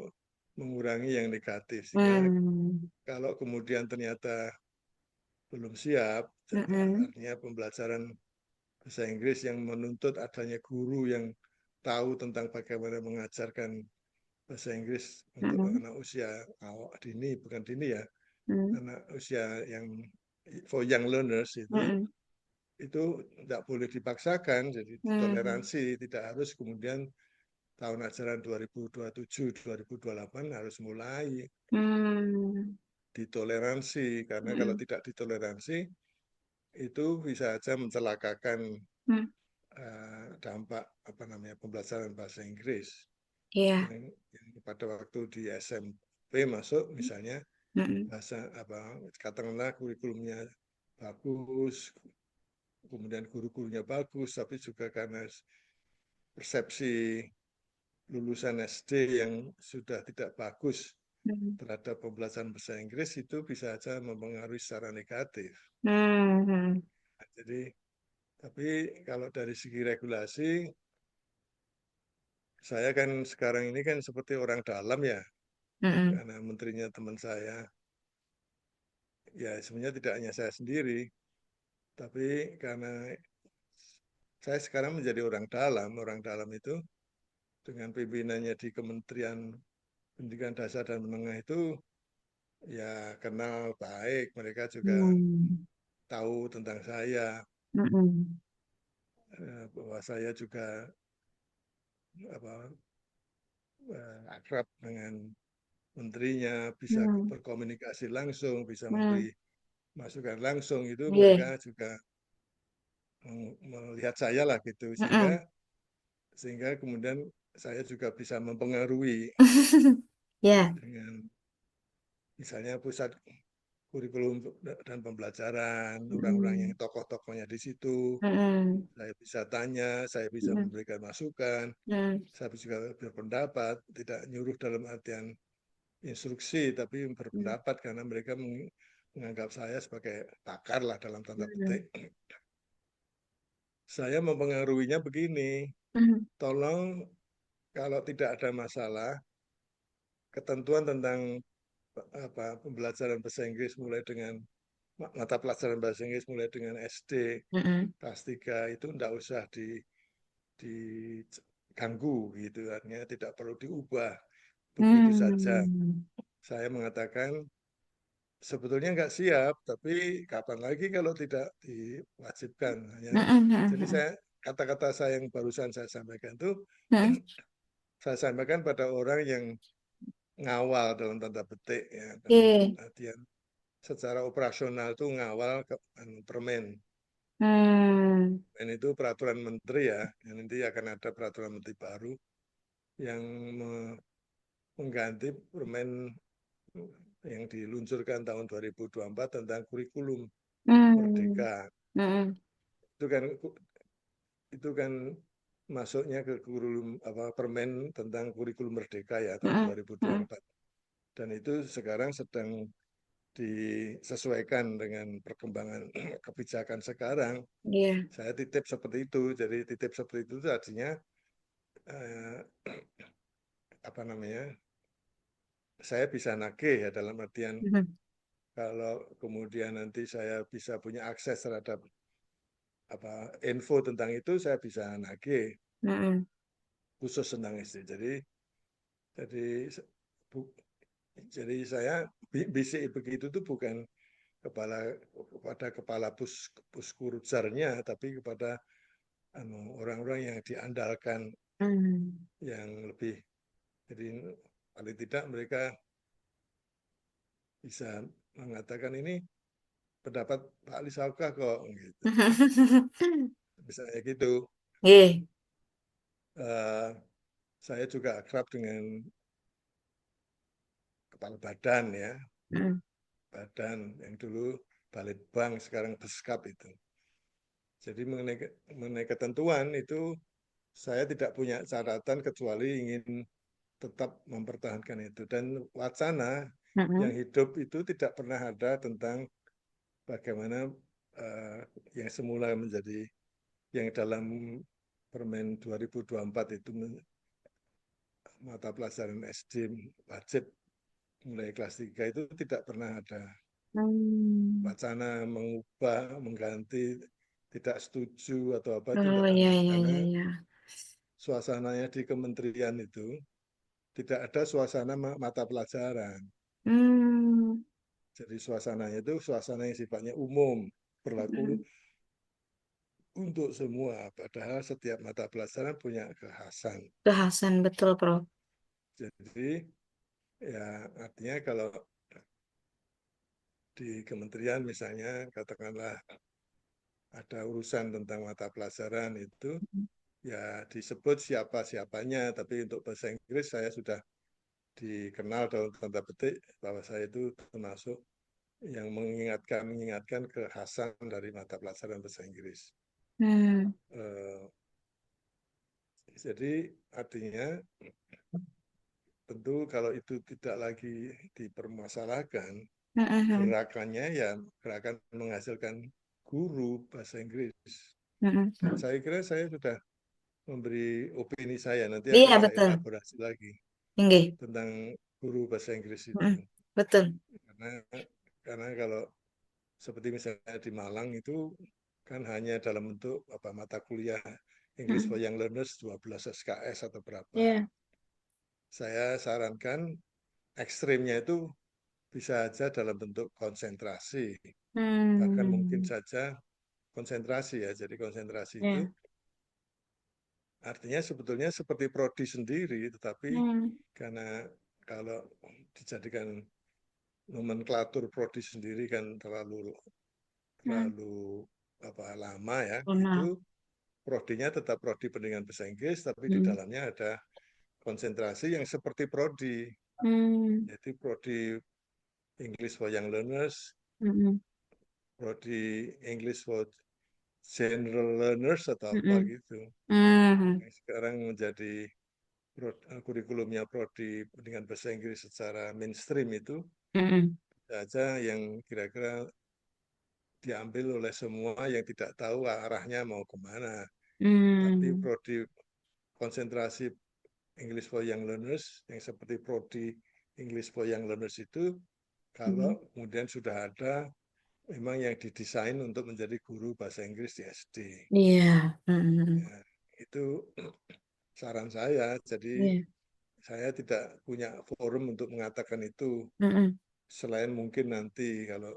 Speaker 2: mengurangi yang negatif. Sehingga
Speaker 3: Mm.
Speaker 2: kalau kemudian ternyata belum siap,
Speaker 3: Mm.
Speaker 2: artinya pembelajaran bahasa Inggris yang menuntut adanya guru yang tahu tentang bagaimana mengajarkan bahasa Inggris untuk
Speaker 3: Mm.
Speaker 2: anak usia awal dini, bukan dini ya,
Speaker 3: Mm.
Speaker 2: anak usia yang for young learners
Speaker 3: Mm.
Speaker 2: itu tidak boleh dipaksakan, jadi
Speaker 3: Mm.
Speaker 2: ditoleransi, tidak harus kemudian tahun ajaran 2027-2028 harus mulai
Speaker 3: Mm.
Speaker 2: ditoleransi, karena kalau
Speaker 3: Mm.
Speaker 2: tidak ditoleransi itu bisa saja mencelakakan
Speaker 3: Mm.
Speaker 2: dampak pembelajaran bahasa Inggris
Speaker 3: Yeah.
Speaker 2: yang pada waktu di SMP masuk misalnya
Speaker 3: Mm.
Speaker 2: bahasa katakanlah kurikulumnya bagus, kemudian guru-gurunya bagus, tapi juga karena persepsi lulusan SD yang sudah tidak bagus
Speaker 3: Mm.
Speaker 2: terhadap pembelajaran bahasa Inggris itu bisa saja mempengaruhi secara negatif.
Speaker 3: Mm.
Speaker 2: Jadi, tapi kalau dari segi regulasi, saya kan sekarang ini kan seperti orang dalam ya,
Speaker 3: Mm.
Speaker 2: karena menterinya teman saya. Ya sebenarnya tidak hanya saya sendiri, tapi karena saya sekarang menjadi orang dalam itu dengan pimpinannya di Kementerian Pendidikan Dasar dan Menengah itu ya kenal baik, mereka juga
Speaker 3: Mm.
Speaker 2: tahu tentang saya,
Speaker 3: Mm.
Speaker 2: bahwa saya juga akrab dengan menterinya, bisa
Speaker 3: Hmm.
Speaker 2: berkomunikasi langsung, bisa
Speaker 3: Hmm.
Speaker 2: memberi masukan langsung, itu
Speaker 3: Nggih.
Speaker 2: mereka juga melihat saya lah gitu,
Speaker 3: Mm-mm.
Speaker 2: sehingga kemudian saya juga bisa mempengaruhi
Speaker 3: Ya.
Speaker 2: dengan misalnya pusat kurikulum dan pembelajaran, orang-orang yang
Speaker 3: Mm-mm.
Speaker 2: tokoh-tokohnya di situ,
Speaker 3: Mm-mm.
Speaker 2: saya bisa tanya, saya bisa
Speaker 3: Mm-mm.
Speaker 2: memberikan masukan,
Speaker 3: Mm-mm.
Speaker 2: saya juga berpendapat, tidak nyuruh dalam artian instruksi, tapi berpendapat karena mereka menganggap saya sebagai pakar lah dalam tanda
Speaker 3: Mm-mm.
Speaker 2: petik. Saya mempengaruhinya begini,
Speaker 3: Mm-mm.
Speaker 2: tolong kalau tidak ada masalah, ketentuan tentang pembelajaran bahasa Inggris mulai dengan mata pelajaran bahasa Inggris mulai dengan SD
Speaker 3: Mm-mm.
Speaker 2: kelas 3 itu tidak usah diganggu gitu, artinya tidak perlu diubah begitu saja.
Speaker 3: Hmm.
Speaker 2: Saya mengatakan sebetulnya nggak siap, tapi kapan lagi kalau tidak diwajibkan. Jadi
Speaker 3: Mm-mm.
Speaker 2: kata-kata saya yang barusan saya sampaikan itu
Speaker 3: Mm-mm.
Speaker 2: saya sampaikan pada orang yang ngawal dalam tanda petik ya, dalam
Speaker 3: Oke.
Speaker 2: artian secara operasional itu ngawal permen.
Speaker 3: Hmm.
Speaker 2: Dan itu peraturan menteri ya, yang nanti akan ada peraturan menteri baru yang mengganti permen yang diluncurkan tahun 2024 tentang kurikulum
Speaker 3: Hmm.
Speaker 2: merdeka.
Speaker 3: Mm-mm.
Speaker 2: Itu kan masuknya ke kurikulum permen tentang kurikulum merdeka ya tahun
Speaker 3: Mm-mm. Mm-mm.
Speaker 2: 2024. Dan itu sekarang sedang disesuaikan dengan perkembangan kebijakan sekarang.
Speaker 3: Iya.
Speaker 2: Saya titip seperti itu. Jadi titip seperti itu artinya eh, apa namanya? Saya bisa nagih ya dalam artian
Speaker 3: Mm-mm.
Speaker 2: kalau kemudian nanti saya bisa punya akses terhadap info tentang itu, saya bisa nagih
Speaker 3: Mm-mm.
Speaker 2: khusus tentang SD. Jadi bu, jadi saya bisik begitu tuh bukan kepada kepala puskurujarnya, tapi kepada orang-orang yang diandalkan
Speaker 3: Mm.
Speaker 2: yang lebih. Jadi paling tidak mereka bisa mengatakan ini pendapat Pak Ali Saukah kok gitu. Misalnya gitu.
Speaker 3: Nggih.
Speaker 2: Eh, saya juga akrab dengan kepala badan ya,
Speaker 3: Mm.
Speaker 2: badan yang dulu Balitbang sekarang Beskap itu. Jadi mengenai ketentuan itu saya tidak punya catatan kecuali ingin tetap mempertahankan itu. Dan wacana yang
Speaker 3: Mm-mm.
Speaker 2: hidup itu tidak pernah ada tentang bagaimana yang semula menjadi yang dalam Permen 2024 itu mata pelajaran SD wajib mulai kelas 3 itu tidak pernah ada
Speaker 3: Hmm.
Speaker 2: wacana mengubah, mengganti, tidak setuju atau apa itu
Speaker 3: Oh
Speaker 2: tidak
Speaker 3: iya
Speaker 2: ada.
Speaker 3: iya
Speaker 2: Karena
Speaker 3: iya iya.
Speaker 2: suasananya di kementerian itu tidak ada suasana mata pelajaran.
Speaker 3: Hmm.
Speaker 2: Jadi suasananya itu suasana yang sifatnya umum, berlaku
Speaker 3: Mm.
Speaker 2: untuk semua. Padahal setiap mata pelajaran punya kekhasan.
Speaker 3: Bahasan betul, Prof.
Speaker 2: Jadi ya artinya kalau di kementerian misalnya katakanlah ada urusan tentang mata pelajaran itu ya disebut siapa-siapanya, tapi untuk bahasa Inggris saya sudah dikenal dalam tanda petik bahwa saya itu termasuk yang mengingatkan kekhasan dari mata pelajaran bahasa Inggris.
Speaker 3: Hmm.
Speaker 2: Jadi artinya tentu kalau itu tidak lagi dipermasalahkan,
Speaker 3: Mm-mm.
Speaker 2: gerakan menghasilkan guru bahasa Inggris.
Speaker 3: Mm-mm.
Speaker 2: Dan saya kira saya sudah memberi opini saya, nanti
Speaker 3: Iya,
Speaker 2: akan saya
Speaker 3: betul.
Speaker 2: elaborasi lagi
Speaker 3: Nggih.
Speaker 2: tentang guru bahasa Inggris itu.
Speaker 3: Mm-mm. Betul.
Speaker 2: Karena kalau seperti misalnya di Malang itu kan hanya dalam bentuk mata kuliah English for
Speaker 3: Mm-mm.
Speaker 2: Young Learners 12 SKS atau berapa.
Speaker 3: Iya.
Speaker 2: Saya sarankan ekstrimnya itu bisa saja dalam bentuk konsentrasi. Bahkan mungkin
Speaker 3: Hmm.
Speaker 2: saja konsentrasi ya. Jadi konsentrasi itu
Speaker 3: Iya.
Speaker 2: artinya sebetulnya seperti prodi sendiri, tetapi
Speaker 3: Hmm.
Speaker 2: karena kalau dijadikan nomenklatur prodi sendiri kan terlalu
Speaker 3: Hmm.
Speaker 2: lama ya.
Speaker 3: Benar.
Speaker 2: Itu prodinya tetap prodi pendidikan bahasa Inggris, tapi di
Speaker 3: Hmm.
Speaker 2: dalamnya ada konsentrasi yang seperti prodi,
Speaker 3: Hmm.
Speaker 2: yaitu prodi English for Young Learners,
Speaker 3: Hmm.
Speaker 2: prodi English for General Learners atau apa
Speaker 3: Hmm.
Speaker 2: gitu.
Speaker 3: Hmm.
Speaker 2: Yang sekarang menjadi kurikulumnya prodi pendidikan bahasa Inggris secara mainstream itu
Speaker 3: Hmm.
Speaker 2: saja yang kira-kira diambil oleh semua yang tidak tahu arahnya mau kemana. Tapi
Speaker 3: Hmm.
Speaker 2: prodi konsentrasi English for Young Learners yang seperti prodi English for Young Learners itu
Speaker 3: Hmm.
Speaker 2: kalau kemudian sudah ada memang yang didesain untuk menjadi guru bahasa Inggris di SD.
Speaker 3: Iya. Hmm.
Speaker 2: Ya, itu saran saya. Jadi
Speaker 3: Iya.
Speaker 2: saya tidak punya forum untuk mengatakan itu
Speaker 3: Hmm.
Speaker 2: selain mungkin nanti kalau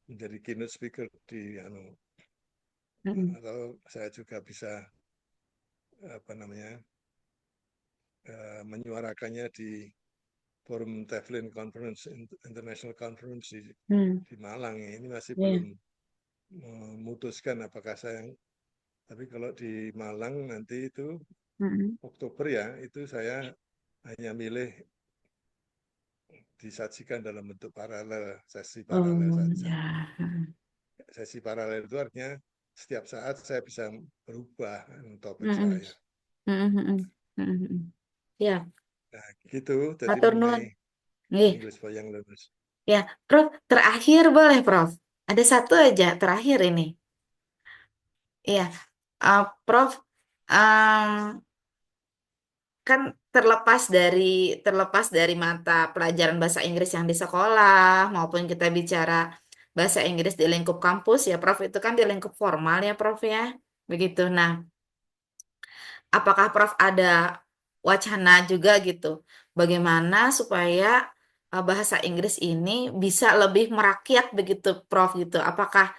Speaker 2: menjadi keynote speaker di
Speaker 3: Hmm.
Speaker 2: atau saya juga bisa menyuarakannya di forum Teflon Conference International Conference
Speaker 3: Hmm.
Speaker 2: di Malang. Ini masih
Speaker 3: Iya.
Speaker 2: belum memutuskan apakah saya, tapi kalau di Malang nanti itu
Speaker 3: Hmm.
Speaker 2: Oktober ya, itu saya hanya milih disajikan dalam bentuk paralel, sesi paralel
Speaker 3: Oh
Speaker 2: saja.
Speaker 3: ya. Hmm.
Speaker 2: Sesi paralel itu artinya setiap saat saya bisa berubah topik
Speaker 3: Hmm.
Speaker 2: saya.
Speaker 3: Hmm. Hmm. Hmm. Ya.
Speaker 2: Nah, gitu. Jadi
Speaker 3: Matur nuwun.
Speaker 2: mengenai
Speaker 3: Nggih.
Speaker 2: English for Young Learners.
Speaker 3: Ya, Prof, terakhir boleh, Prof. Ada satu aja terakhir ini. Iya, Prof, em, kan terlepas dari mata pelajaran bahasa Inggris yang di sekolah maupun kita bicara bahasa Inggris di lingkup kampus ya, Prof, itu kan di lingkup formal ya, Prof ya. Begitu. Nah, apakah Prof ada wacana juga gitu, bagaimana supaya bahasa Inggris ini bisa lebih merakyat begitu, Prof gitu? Apakah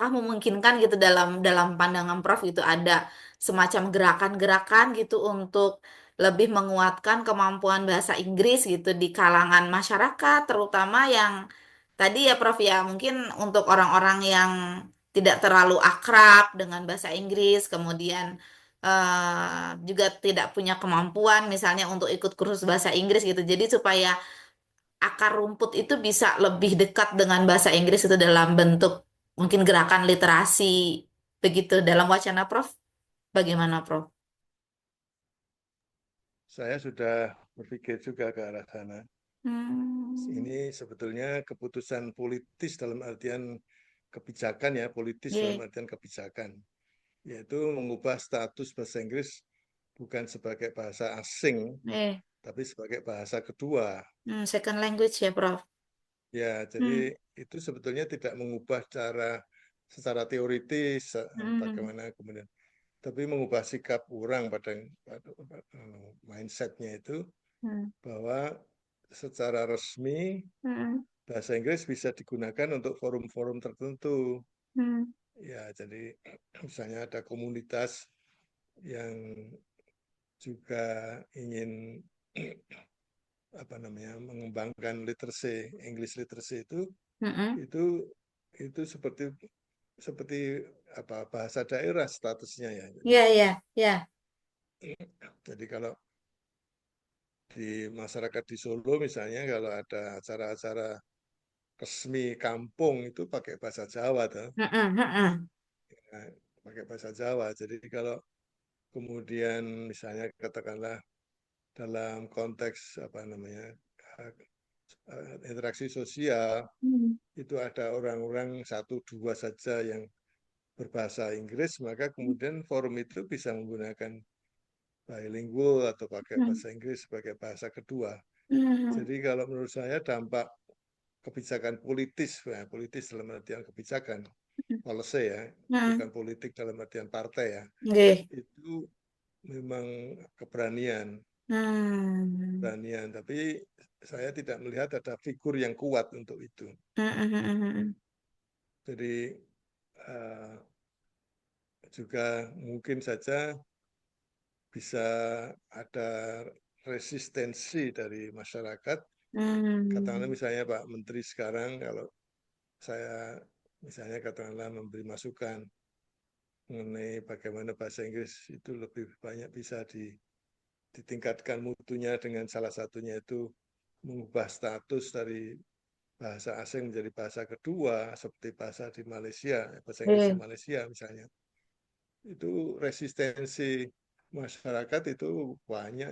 Speaker 3: memungkinkan gitu dalam pandangan Prof gitu ada semacam gerakan-gerakan gitu untuk lebih menguatkan kemampuan bahasa Inggris gitu di kalangan masyarakat, terutama yang tadi ya, Prof ya, mungkin untuk orang-orang yang tidak terlalu akrab dengan bahasa Inggris, kemudian juga tidak punya kemampuan misalnya untuk ikut kursus bahasa Inggris gitu. Jadi supaya akar rumput itu bisa lebih dekat dengan bahasa Inggris itu dalam bentuk mungkin gerakan literasi begitu dalam wacana Prof. Bagaimana, Prof?
Speaker 2: Saya sudah berpikir juga ke arah sana.
Speaker 3: Hmm.
Speaker 2: Ini sebetulnya keputusan politis dalam artian kebijakan ya, politis dalam
Speaker 3: Nggih.
Speaker 2: artian kebijakan, yaitu mengubah status bahasa Inggris bukan sebagai bahasa asing,
Speaker 3: Nggih.
Speaker 2: tapi sebagai bahasa kedua.
Speaker 3: Second language ya, Prof.
Speaker 2: Ya,
Speaker 3: Hmm.
Speaker 2: jadi itu sebetulnya tidak mengubah secara teoritis
Speaker 3: Hmm.
Speaker 2: bagaimana kemudian, tapi mengubah sikap orang pada mindsetnya itu
Speaker 3: Hmm.
Speaker 2: bahwa secara resmi
Speaker 3: Hmm.
Speaker 2: bahasa Inggris bisa digunakan untuk forum-forum tertentu.
Speaker 3: Hmm.
Speaker 2: Ya, jadi misalnya ada komunitas yang juga ingin mengembangkan English literacy
Speaker 3: Hmm.
Speaker 2: itu itu seperti seperti bahasa daerah statusnya ya.
Speaker 3: Ya, ya, ya.
Speaker 2: Jadi kalau di masyarakat di Solo misalnya kalau ada acara-acara resmi kampung itu pakai bahasa Jawa tuh.
Speaker 3: Hmm. Hmm.
Speaker 2: Nah, pakai bahasa Jawa. Jadi kalau kemudian misalnya katakanlah dalam konteks interaksi sosial
Speaker 3: Hmm.
Speaker 2: itu ada orang-orang satu dua saja yang berbahasa Inggris, maka kemudian forum itu bisa menggunakan bilingual atau pakai
Speaker 3: Hmm.
Speaker 2: bahasa Inggris sebagai bahasa kedua.
Speaker 3: Hmm.
Speaker 2: Jadi kalau menurut saya dampak kebijakan politis, ya, politis dalam artian kebijakan, policy ya,
Speaker 3: Hmm.
Speaker 2: bukan politik dalam artian partai ya,
Speaker 3: Nggih.
Speaker 2: itu memang keberanian,
Speaker 3: Hmm.
Speaker 2: tapi saya tidak melihat ada figur yang kuat untuk itu.
Speaker 3: Hmm. Hmm. Hmm.
Speaker 2: Jadi uh, juga mungkin saja bisa ada resistensi dari masyarakat. Katakanlah
Speaker 3: Hmm.
Speaker 2: misalnya Pak Menteri sekarang, kalau saya misalnya katakanlah memberi masukan mengenai bagaimana bahasa Inggris itu lebih banyak bisa ditingkatkan mutunya, dengan salah satunya itu mengubah status dari bahasa asing menjadi bahasa kedua, seperti bahasa di Malaysia, bahasa Inggris di
Speaker 3: Eh.
Speaker 2: Malaysia misalnya. Itu resistensi masyarakat itu banyak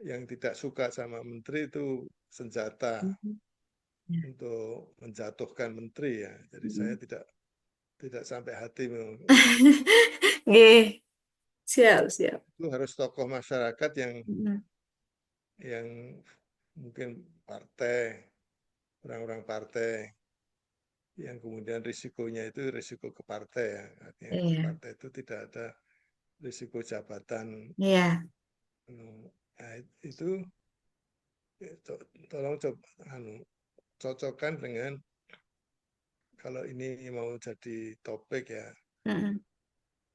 Speaker 2: yang tidak suka sama menteri, itu senjata
Speaker 3: Mhm. Ya.
Speaker 2: untuk menjatuhkan menteri ya. Jadi saya
Speaker 3: Mhm.
Speaker 2: tidak sampai hati
Speaker 3: Nggih, siap, siap.
Speaker 2: itu harus tokoh masyarakat
Speaker 3: Mhm.
Speaker 2: yang mungkin partai, orang-orang partai yang kemudian risikonya itu risiko ke partai ya. Artinya ke
Speaker 3: Iya,
Speaker 2: partai itu tidak ada risiko jabatan.
Speaker 3: iya.
Speaker 2: Nah, itu tolong coba cocokkan dengan, kalau ini mau jadi topik ya,
Speaker 3: Mhm.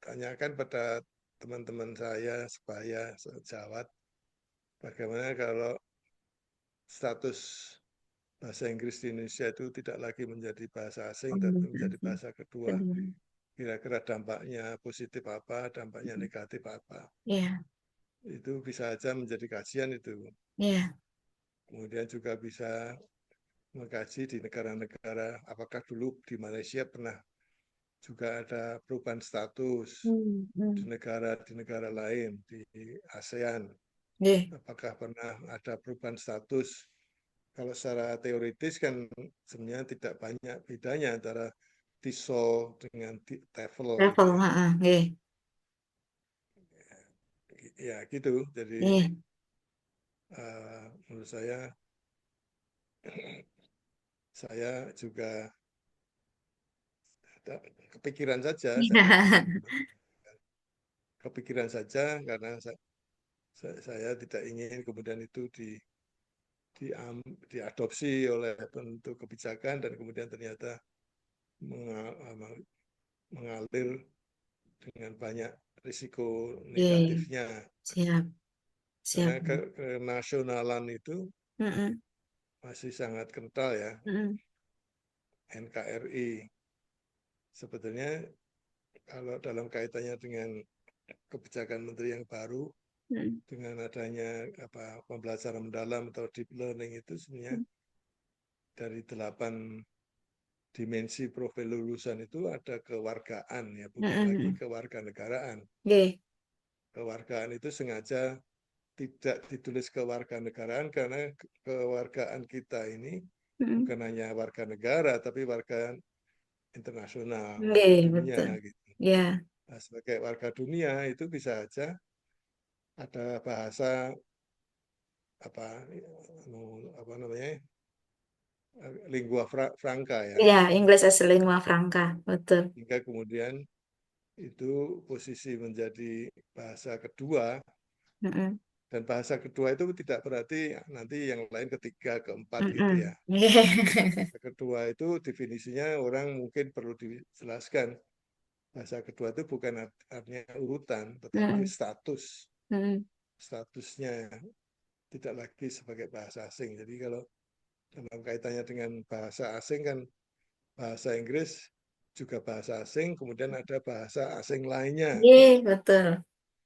Speaker 2: tanyakan pada teman-teman saya supaya sejawat, bagaimana kalau status bahasa Inggris di Indonesia itu tidak lagi menjadi bahasa asing tapi menjadi
Speaker 3: Mhm.
Speaker 2: bahasa kedua.
Speaker 3: Kedua.
Speaker 2: Kira-kira dampaknya positif apa, dampaknya negatif apa.
Speaker 3: Iya,
Speaker 2: Itu bisa saja menjadi kajian itu.
Speaker 3: iya.
Speaker 2: Kemudian juga bisa mengkaji di negara-negara, apakah dulu di Malaysia pernah juga ada perubahan status
Speaker 3: Hmm, hmm.
Speaker 2: di negara lain di ASEAN,
Speaker 3: Nggih.
Speaker 2: apakah pernah ada perubahan status. Kalau secara teoritis kan sebenarnya tidak banyak bedanya antara TESOL dengan TEFL gitu
Speaker 3: Travel,
Speaker 2: ya.
Speaker 3: heeh, nggih.
Speaker 2: Ya gitu. Jadi
Speaker 3: Iya.
Speaker 2: menurut saya juga kepikiran saja, kepikiran saja karena saya tidak ingin kemudian itu di, diadopsi oleh bentuk kebijakan dan kemudian ternyata mengalir dengan banyak risiko
Speaker 3: Nggih.
Speaker 2: negatifnya.
Speaker 3: Siap, siap.
Speaker 2: Karena kenasionalan itu
Speaker 3: Mhm.
Speaker 2: masih sangat kental ya,
Speaker 3: Mhm.
Speaker 2: NKRI. Sebetulnya kalau dalam kaitannya dengan kebijakan menteri yang baru,
Speaker 3: Mhm.
Speaker 2: dengan adanya pembelajaran mendalam atau deep learning itu sebenarnya dari 8 dimensi profil lulusan itu ada kewargaan ya, bukan lagi
Speaker 3: Mhm.
Speaker 2: kewarganegaraan.
Speaker 3: Nggih.
Speaker 2: Kewargaan itu sengaja tidak ditulis kewarganegaraan karena kewargaan kita ini
Speaker 3: Mhm.
Speaker 2: bukan hanya warga negara tapi warga internasional, warga
Speaker 3: Nggih,
Speaker 2: dunia
Speaker 3: betul.
Speaker 2: gitu.
Speaker 3: Ya.
Speaker 2: Nah, sebagai warga dunia itu bisa saja ada bahasa apa apa namanya, lingua franca ya,
Speaker 3: Iya, English as a lingua franca, betul.
Speaker 2: hingga kemudian itu posisi menjadi bahasa kedua.
Speaker 3: Mhm.
Speaker 2: Dan bahasa kedua itu tidak berarti nanti yang lain ketiga, keempat gitu ya.
Speaker 3: Mhm. Nggih.
Speaker 2: Bahasa kedua itu definisinya orang mungkin perlu dijelaskan. Bahasa kedua itu bukan artinya urutan, tetapi
Speaker 3: Mhm.
Speaker 2: status.
Speaker 3: Mhm.
Speaker 2: Statusnya tidak lagi sebagai bahasa asing. Jadi kalau dalam kaitannya dengan bahasa asing kan, bahasa Inggris juga bahasa asing, kemudian ada bahasa asing lainnya.
Speaker 3: Nggih, betul.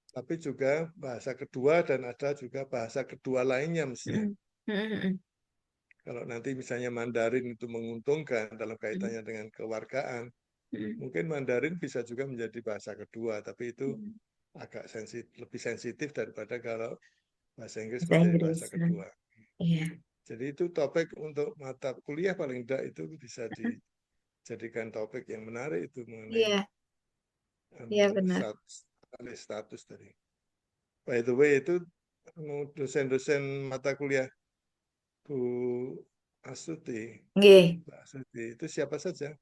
Speaker 2: Tapi juga bahasa kedua dan ada juga bahasa kedua lainnya mestinya.
Speaker 3: Mhm. Mhm.
Speaker 2: Kalau nanti misalnya Mandarin itu menguntungkan dalam
Speaker 3: Mhm.
Speaker 2: kaitannya dengan kewargaan,
Speaker 3: Mhm.
Speaker 2: mungkin Mandarin bisa juga menjadi bahasa kedua, tapi itu
Speaker 3: Mhm.
Speaker 2: agak lebih sensitif daripada kalau bahasa Inggris
Speaker 3: Bahasa
Speaker 2: menjadi
Speaker 3: Inggris.
Speaker 2: bahasa kedua.
Speaker 3: Iya.
Speaker 2: Jadi itu topik untuk mata kuliah paling tidak itu bisa dijadikan topik yang menarik itu mengenai
Speaker 3: Iya, iya benar.
Speaker 2: status tadi. By the way itu dosen-dosen mata kuliah Bu Astuti,
Speaker 3: Nggih.
Speaker 2: Mbak Astuti itu siapa saja?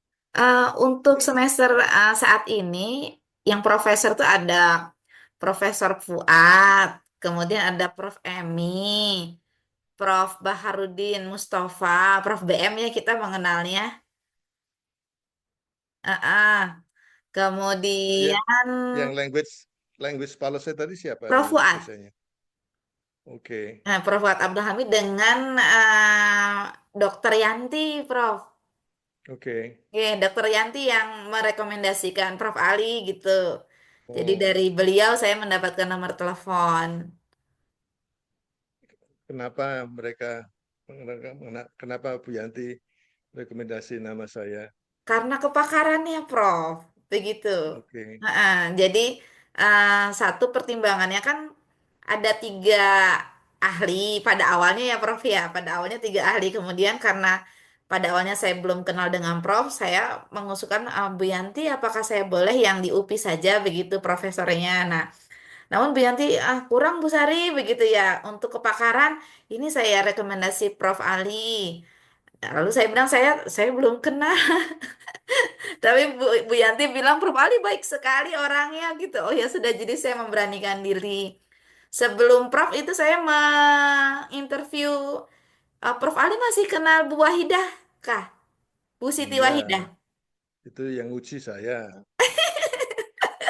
Speaker 3: Untuk
Speaker 2: Yang
Speaker 3: semester saat ini, yang profesor tuh ada Profesor Fuad, kemudian ada Prof. Emi, Prof. Baharudin Mustafa, Prof. BM ya kita mengenalnya. Ah, ah.
Speaker 2: Ya,
Speaker 3: Kemudian
Speaker 2: yang language policy tadi siapa
Speaker 3: Prof
Speaker 2: yang
Speaker 3: Fuad.
Speaker 2: dosennya? Oke.
Speaker 3: Nah, Prof Fuad Abdul Hamid dengan Dokter Yanti, Prof.
Speaker 2: Oke.
Speaker 3: Oke, Dokter Yanti yang merekomendasikan Prof Ali gitu. Jadi
Speaker 2: Oh,
Speaker 3: dari beliau saya mendapatkan nomor telepon.
Speaker 2: kenapa kenapa Bu Yanti rekomendasi nama saya?
Speaker 3: Karena kepakarannya, Prof. Begitu.
Speaker 2: Oke.
Speaker 3: Heeh, jadi satu pertimbangannya kan ada tiga ahli pada awalnya ya, Prof ya. Pada awalnya tiga ahli. Kemudian karena pada awalnya saya belum kenal dengan Prof, saya mengusulkan Bu Yanti, apakah saya boleh yang di UPI saja begitu profesornya. Nah, namun Bu Yanti kurang Bu Sari begitu ya. Untuk kepakaran ini saya rekomendasi Prof Ali. Nah, lalu saya bilang saya belum kenal. Tapi Bu Yanti bilang Prof Ali baik sekali orangnya gitu. Oh ya sudah, jadi saya memberanikan diri. Sebelum Prof itu saya menginterview Prof Ali masih kenal Bu Wahidah kah? Bu Siti
Speaker 2: Iya,
Speaker 3: Wahidah.
Speaker 2: itu yang uji saya.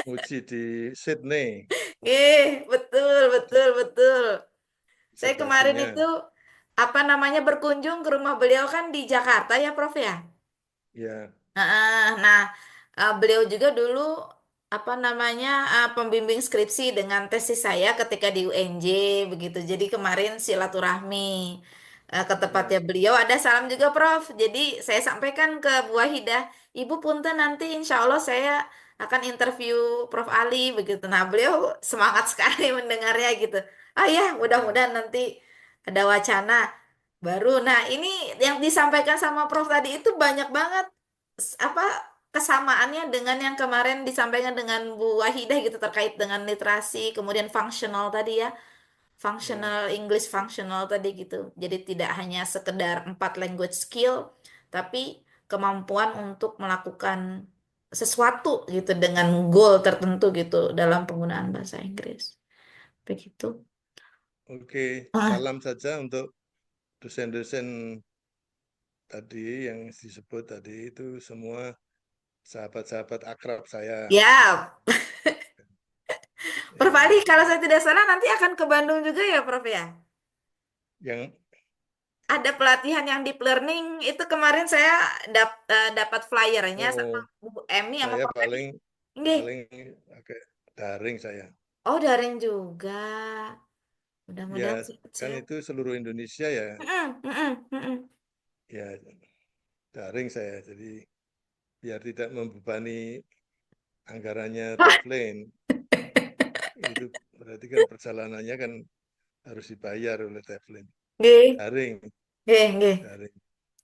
Speaker 2: Uji di Sydney
Speaker 3: Betul, betul, betul. Saya kemarin
Speaker 2: disertasinya.
Speaker 3: itu apa namanya berkunjung ke rumah beliau kan di Jakarta ya Prof ya.
Speaker 2: Ya,
Speaker 3: Nah, beliau juga dulu apa namanya pembimbing skripsi dengan tesis saya ketika di UNJ begitu. Jadi kemarin silaturahmi ke tempatnya
Speaker 2: ya,
Speaker 3: beliau ada salam juga Prof. Jadi saya sampaikan ke Bu Wahidah, Ibu punten nanti insya Allah saya akan interview Prof Ali begitu. Nah, beliau semangat sekali mendengarnya gitu. Ah ya,
Speaker 2: ya.
Speaker 3: mudah-mudahan nanti ada wacana baru. Nah, ini yang disampaikan sama Prof tadi itu banyak banget apa kesamaannya dengan yang kemarin disampaikan dengan Bu Wahidah gitu terkait dengan literasi, kemudian functional tadi ya,
Speaker 2: Ya.
Speaker 3: functional English functional tadi gitu. Jadi tidak hanya sekedar 4 language skill, tapi kemampuan untuk melakukan sesuatu gitu dengan goal tertentu gitu dalam penggunaan bahasa Inggris. Begitu.
Speaker 2: Oke,
Speaker 3: Ah,
Speaker 2: salam saja untuk dosen-dosen tadi yang disebut tadi itu semua sahabat-sahabat akrab saya.
Speaker 3: ya, Prof Ali,
Speaker 2: Ya,
Speaker 3: kalau saya tidak salah nanti akan ke Bandung juga ya, Prof ya?
Speaker 2: yang
Speaker 3: Ada pelatihan yang deep learning itu kemarin saya dapat flyernya sama
Speaker 2: oh
Speaker 3: Bu Emi sama
Speaker 2: saya
Speaker 3: Prof Emi.
Speaker 2: paling
Speaker 3: Nggih.
Speaker 2: paling pakai daring saya.
Speaker 3: Oh, daring juga.
Speaker 2: Ya,
Speaker 3: Mudah-mudahan
Speaker 2: kan
Speaker 3: sehat-sehat.
Speaker 2: itu seluruh Indonesia ya.
Speaker 3: Mm-mm, mm-mm, mm-mm.
Speaker 2: Ya, daring saya. Jadi biar tidak membebani anggarannya Traveling. Itu berarti kan perjalanannya kan harus dibayar oleh Traveling.
Speaker 3: Nggih,
Speaker 2: Daring,
Speaker 3: nggih, nggih.
Speaker 2: daring.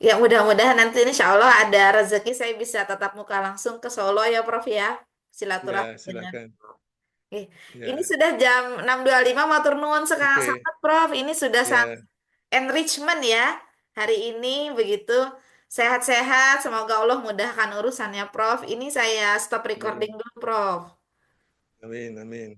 Speaker 3: Ya mudah-mudahan nanti insya Allah ada rezeki saya bisa tatap muka langsung ke Solo ya Prof ya. Silaturahmi
Speaker 2: Ya,
Speaker 3: dengan
Speaker 2: silakan.
Speaker 3: Oke. Ini
Speaker 2: Ya,
Speaker 3: sudah jam 6.25 matur nuwun
Speaker 2: oke.
Speaker 3: sangat Prof. Ini sudah sangat
Speaker 2: Ya,
Speaker 3: enrichment ya hari ini begitu. Sehat-sehat, semoga Allah mudahkan urusannya Prof. Ini saya stop recording
Speaker 2: amin.
Speaker 3: dulu Prof.
Speaker 2: Amin, amin.